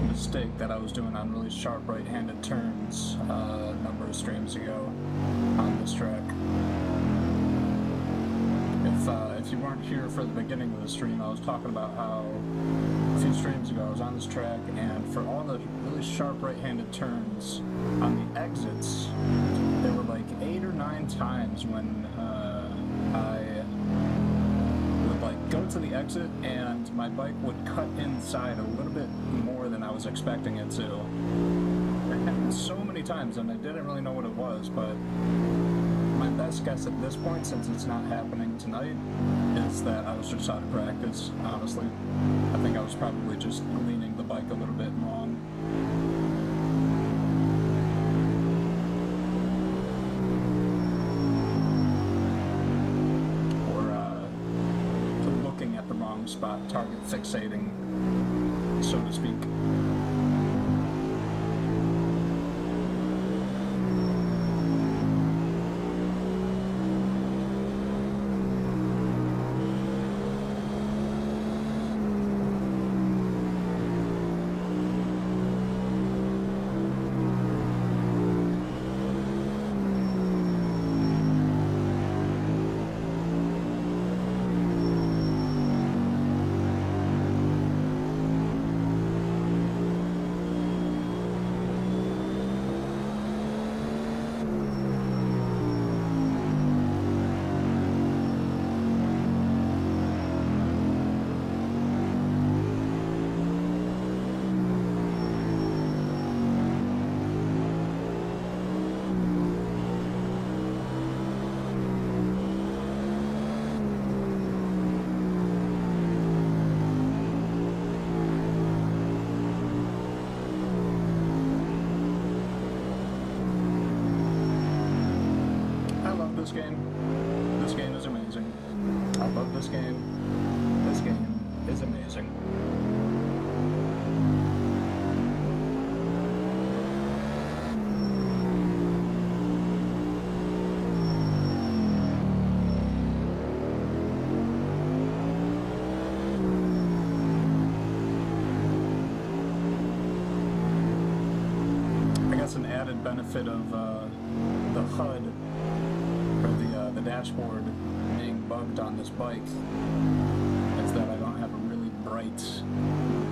mistake that I was doing on really sharp right-handed turns a number of streams ago on this track. If you weren't here for the beginning of the stream, I was talking about how a few streams ago I was on this track, and for all the really sharp right-handed turns on the exits, there were like 8 or 9 times when I would like go to the exit and my bike would cut inside a little bit more than I was expecting it to. It happened so many times and I didn't really know what it was, but my best guess at this point, since it's not happening tonight, is that I was just out of practice, honestly. I think I was probably just leaning the bike a little bit wrong. Or looking at the wrong spot, target fixating, so to speak. This game is amazing. I love this game. This game is amazing. I guess an added benefit of the HUD, or the dashboard being bugged on this bike, is that I don't have a really bright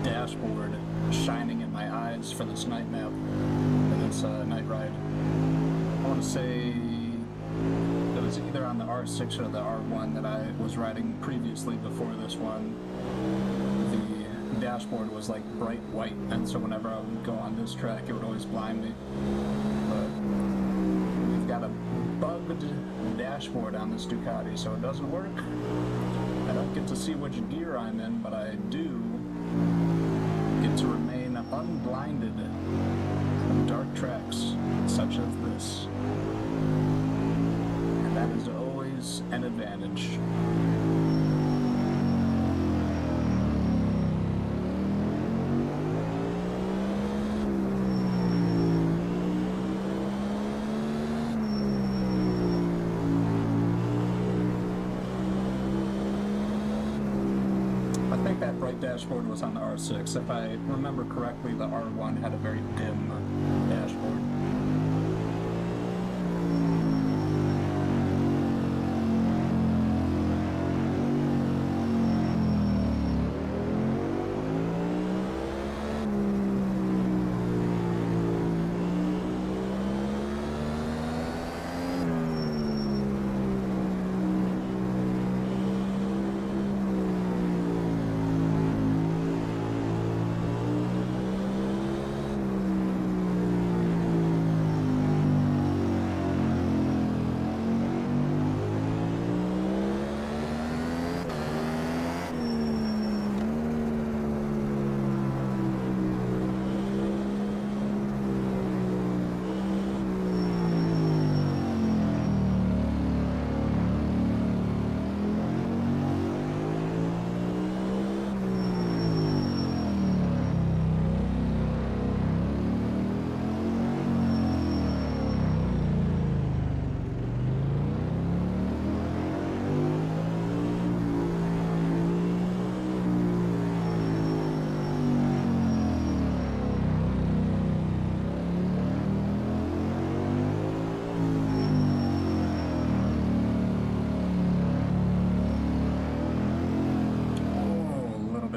dashboard shining in my eyes for this night map, for this night ride. I want to say it was either on the R6 or the R1 that I was riding previously before this one. The dashboard was like bright white, and so whenever I would go on this track it would always blind me. But we've got a bugged dashboard on this Ducati, so it doesn't work. I don't get to see which gear I'm in, but I do get to remain unblinded from dark tracks such as this. And that is always an advantage. That bright dashboard was on the R6. If I remember correctly, the R1 had a very dim dashboard.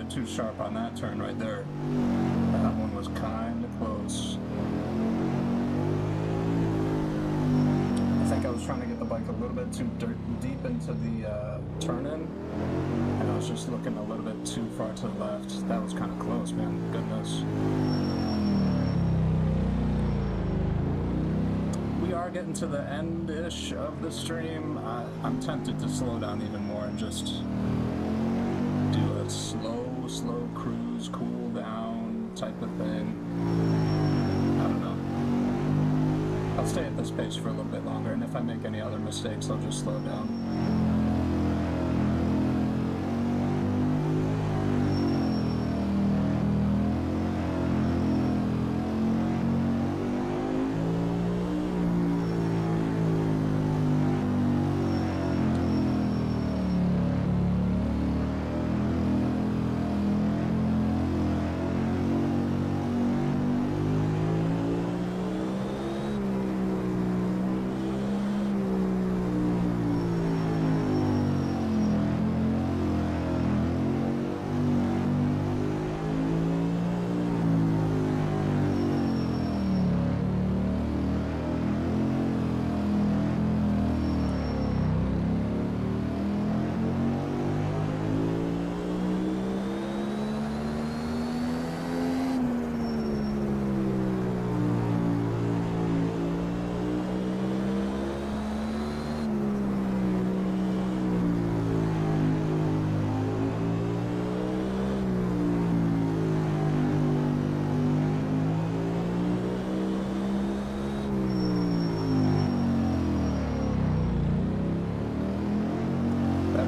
bit too sharp on that turn right there. That one was kind of close. I think I was trying to get the bike a little bit too deep into the turn-in, and I was just looking a little bit too far to the left. That was kind of close, man. Goodness. We are getting to the end-ish of the stream. I'm tempted to slow down even more and just do a slow cruise, cool down type of thing. I don't know. I'll stay at this pace for a little bit longer, and if I make any other mistakes, I'll just slow down.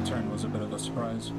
Turn was a bit of a surprise.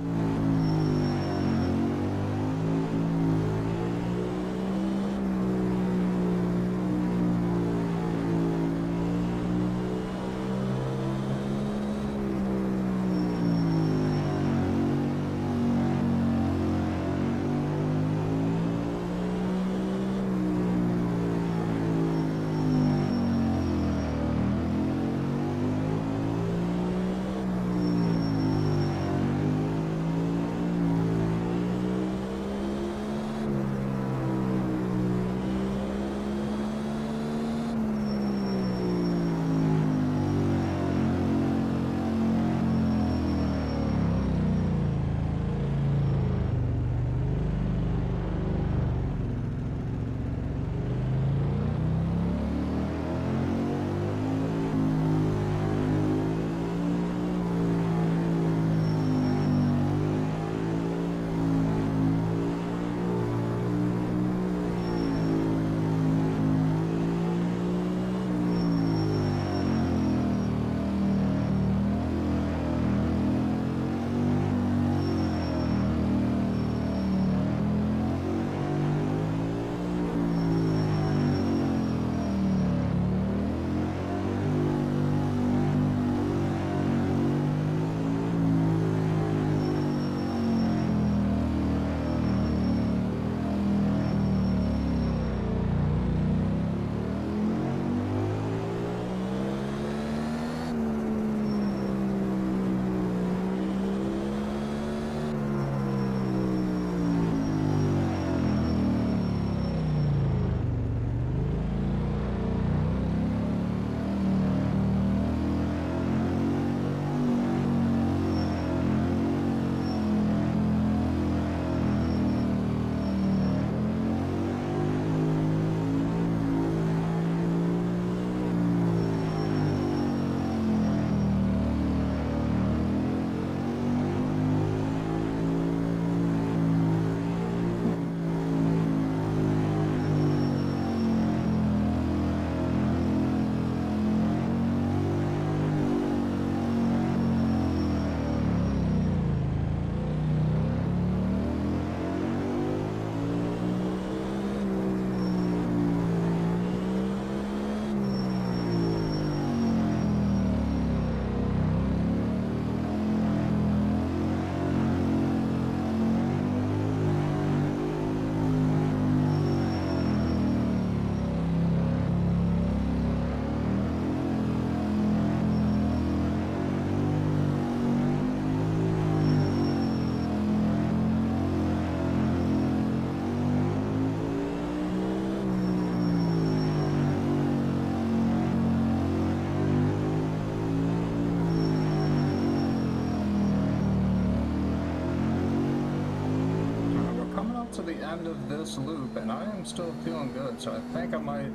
to the end of this loop, and I am still feeling good, so I think I might,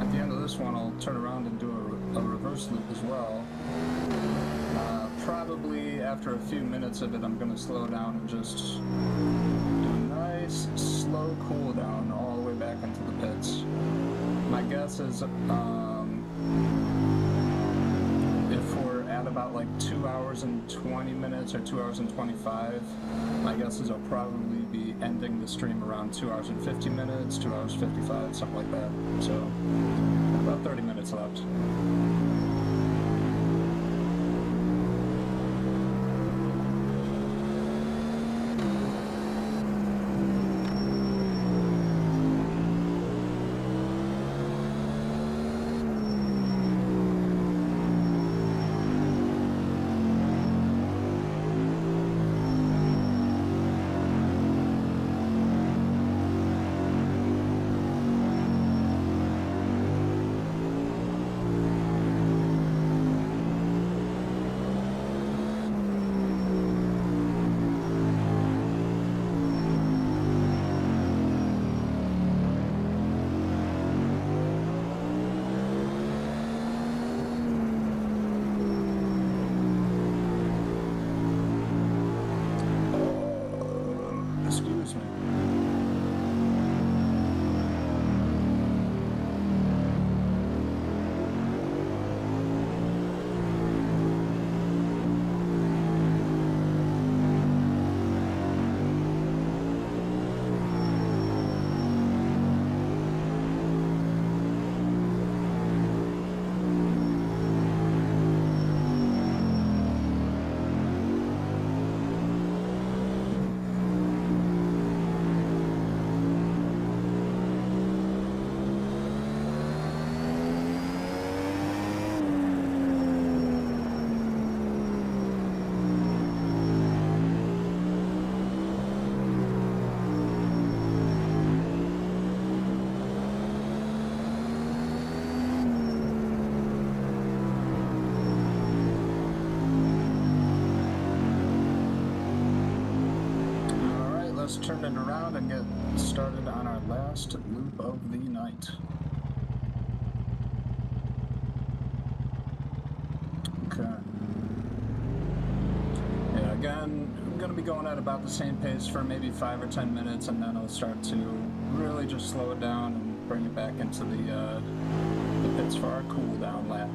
at the end of this one, I'll turn around and do a reverse loop as well. Probably after a few minutes of it, I'm going to slow down and just do a nice, slow cool down all the way back into the pits. My guess is, if we're at about like 2 hours and 20 minutes or 2 hours and 25, my guess is I'll probably be ending the stream around 2 hours and 50 minutes, 2 hours 55, something like that. So, about 30 minutes left. Let's turn it around and get started on our last loop of the night. Okay. Yeah, again, I'm going to be going at about the same pace for maybe 5 or 10 minutes, and then I'll start to really just slow it down and bring it back into the pits for our cool down lap.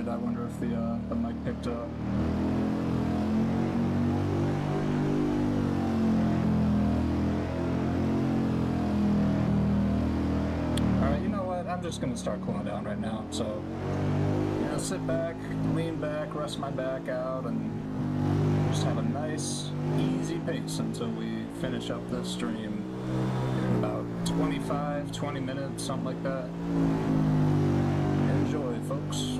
I wonder if the mic picked up. Alright, you know what? I'm just going to start cooling down right now. So, you know, sit back, lean back, rest my back out, and just have a nice, easy pace until we finish up this stream in about 25, 20 minutes, something like that. Enjoy, folks.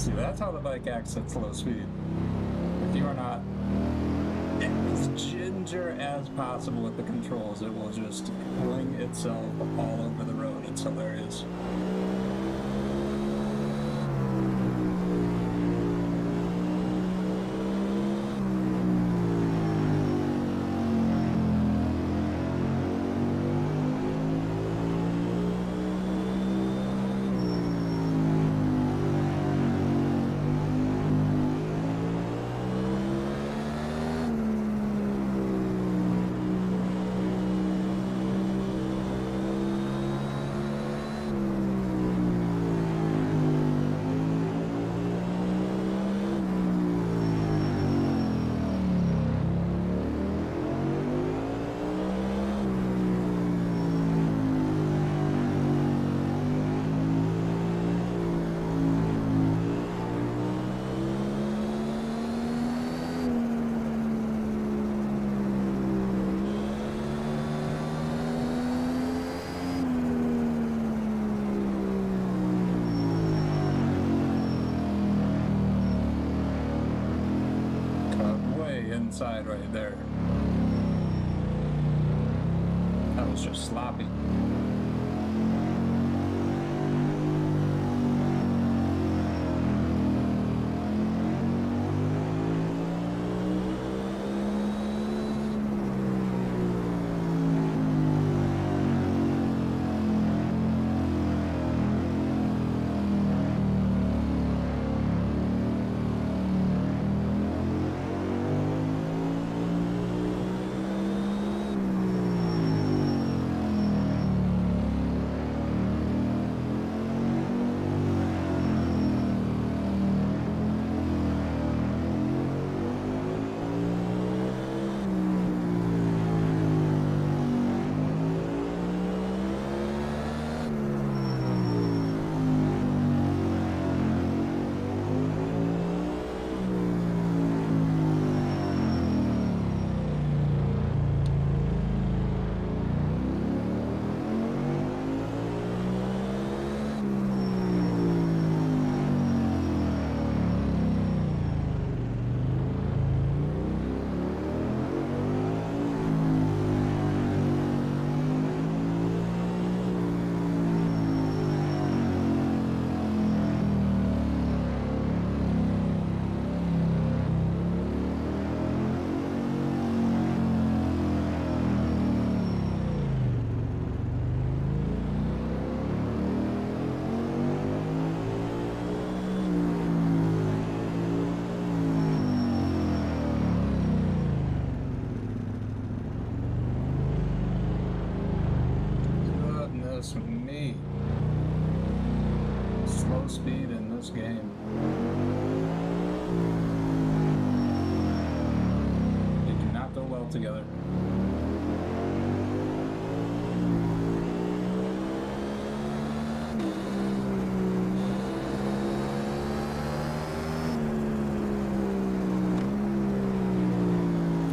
See, that's how the bike acts at slow speed. If you are not as ginger as possible with the controls, it will just fling itself all over the road. It's hilarious. Inside right there. That was just sloppy. Me. Slow speed in this game. They do not go well together.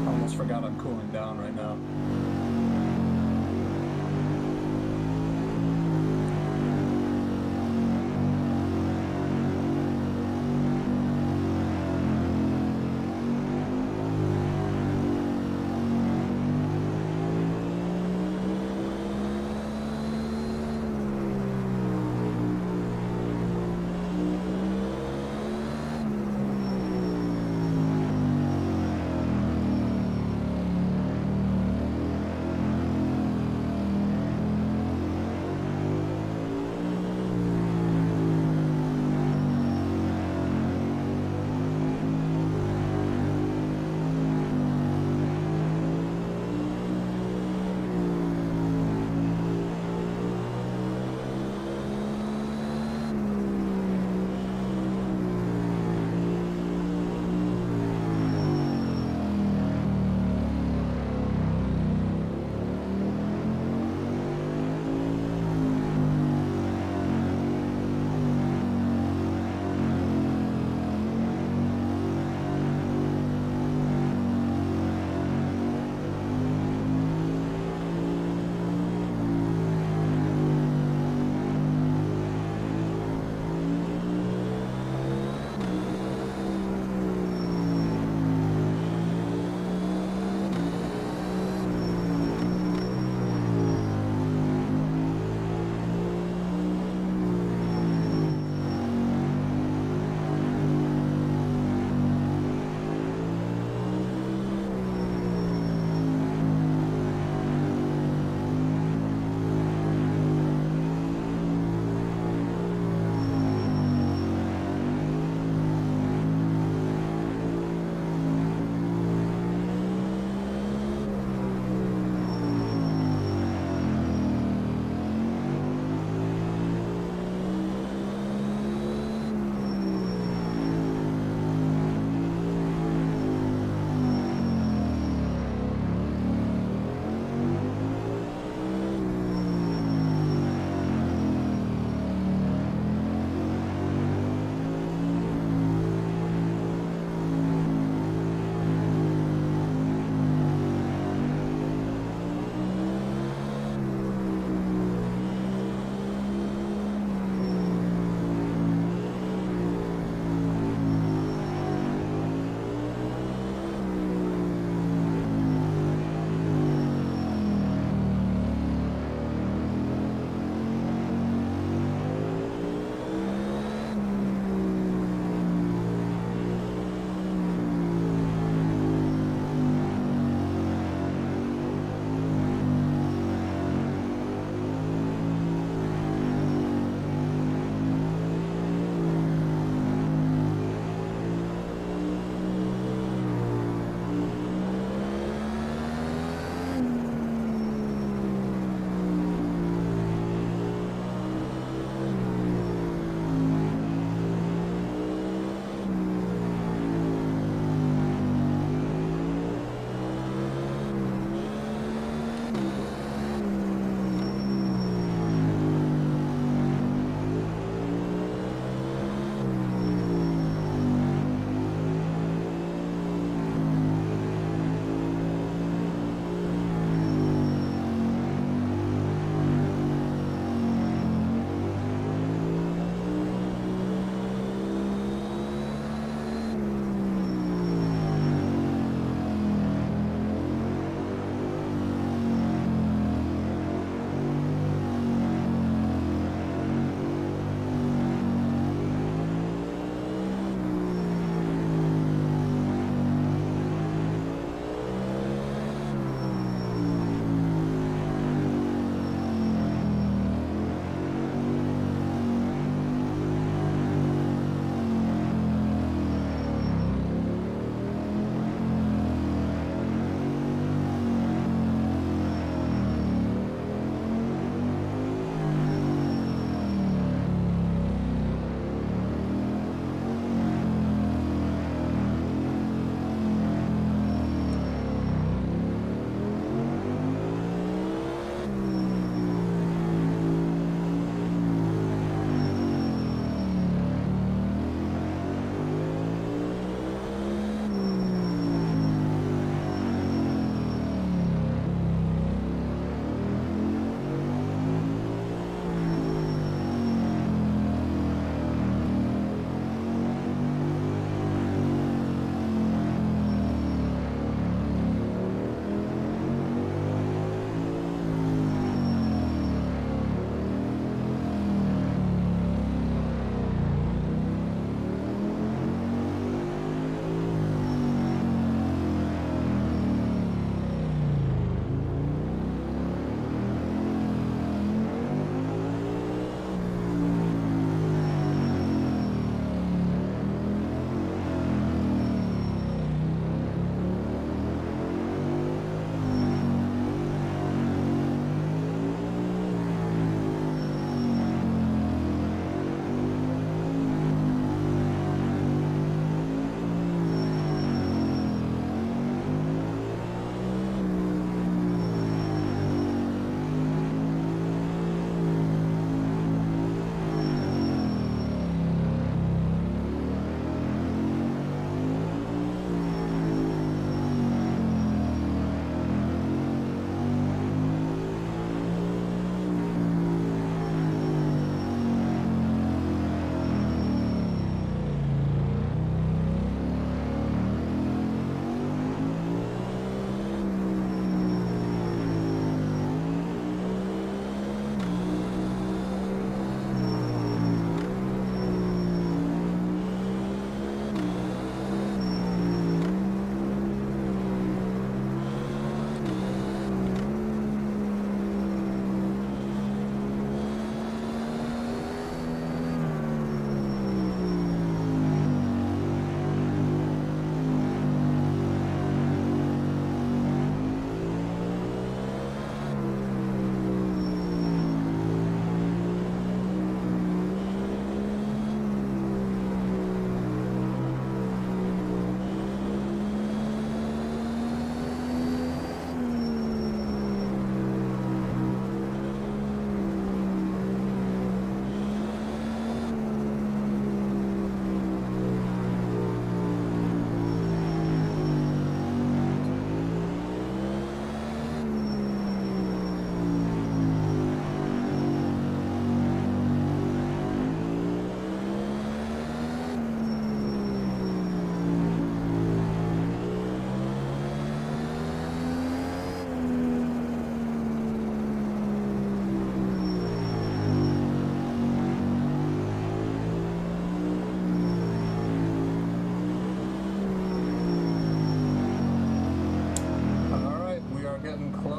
I almost forgot I'm cooling down right now.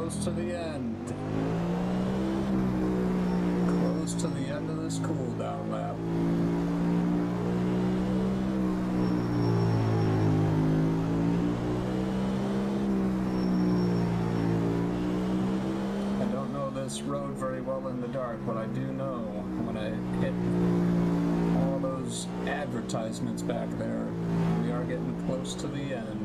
close to the end. Close to the end of this cooldown lap. I don't know this road very well in the dark, but I do know when I hit all those advertisements back there, we are getting close to the end.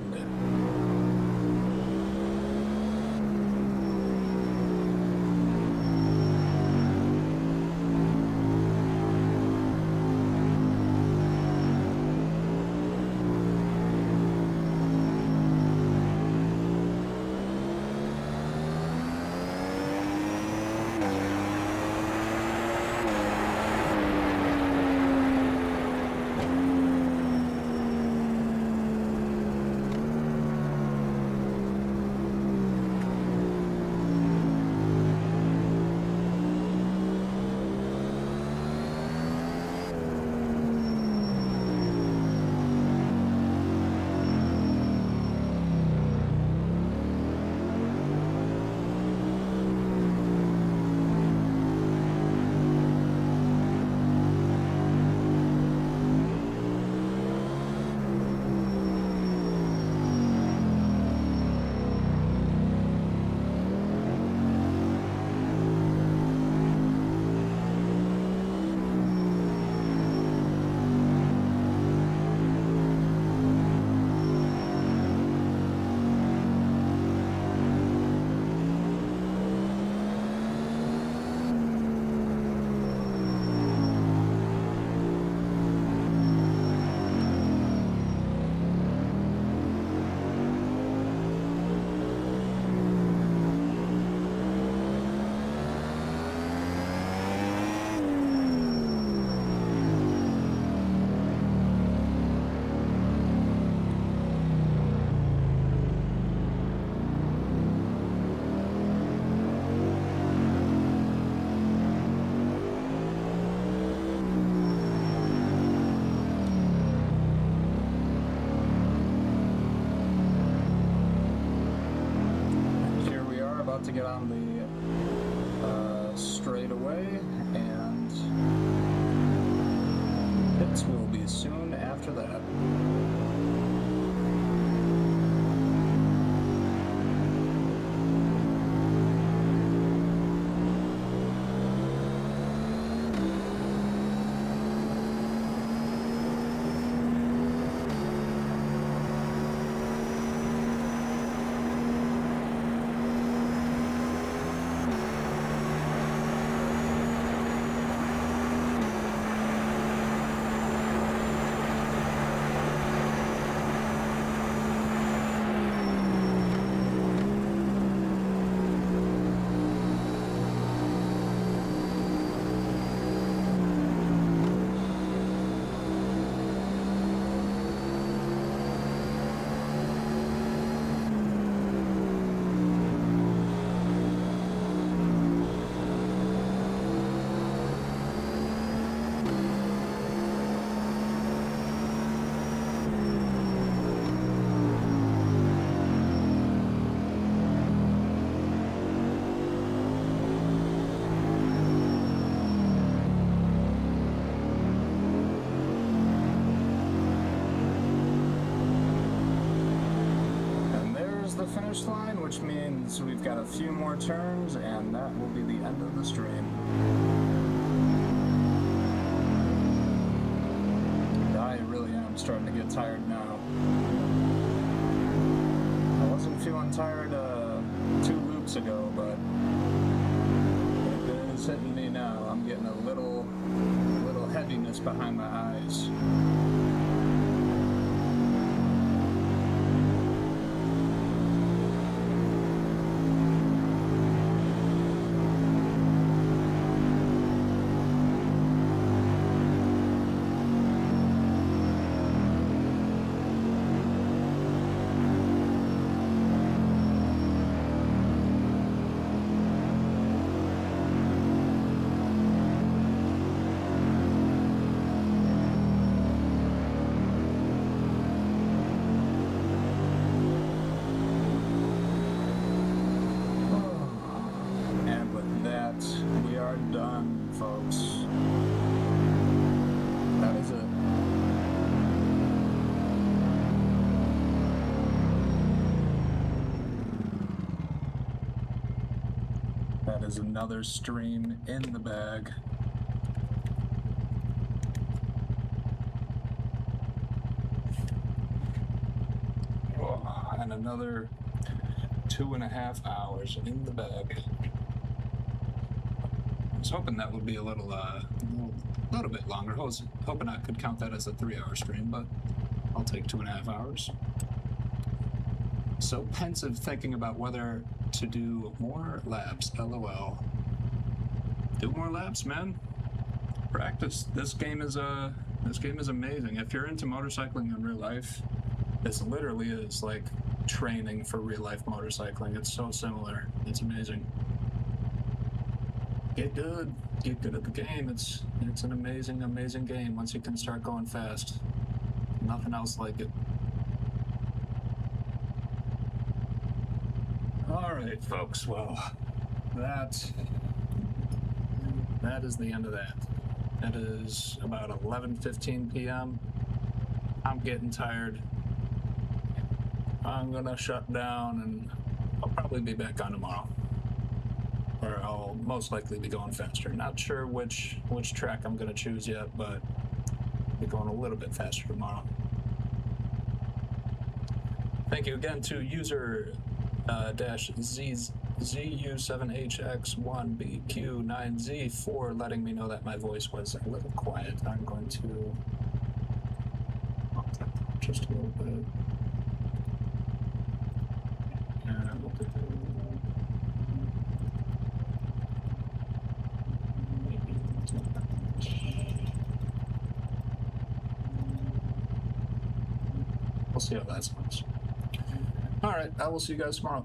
To get on the straightaway, and pits will be soon after that. Finish line, which means we've got a few more turns, and that will be the end of the stream. I really am starting to get tired now. I wasn't feeling tired 2 loops ago, but it is hitting me now. I'm getting a little heaviness behind my eyes. That is another stream in the bag. Oh, and another 2.5 hours in the bag. I was hoping that would be a little bit longer. I was hoping I could count that as a 3-hour stream, but I'll take 2.5 hours. So pensive thinking about whether to do more laps, LOL. Do more laps, man. Practice. This game is amazing. If you're into motorcycling in real life, this literally is like training for real life motorcycling. It's so similar. It's amazing. Get good. Get good at the game. It's an amazing, amazing game once you can start going fast. Nothing else like it. Alright, folks, well, that is the end of that. It is about 11:15 p.m. I'm getting tired. I'm gonna shut down and I'll probably be back on tomorrow. Or I'll most likely be going faster. Not sure which track I'm gonna choose yet, but I'll be going a little bit faster tomorrow. Thank you again to user ZU7HX1BQ9Z for letting me know that my voice was a little quiet. I'm going to just a little bit. We'll see how that sounds. All right, I will see you guys tomorrow.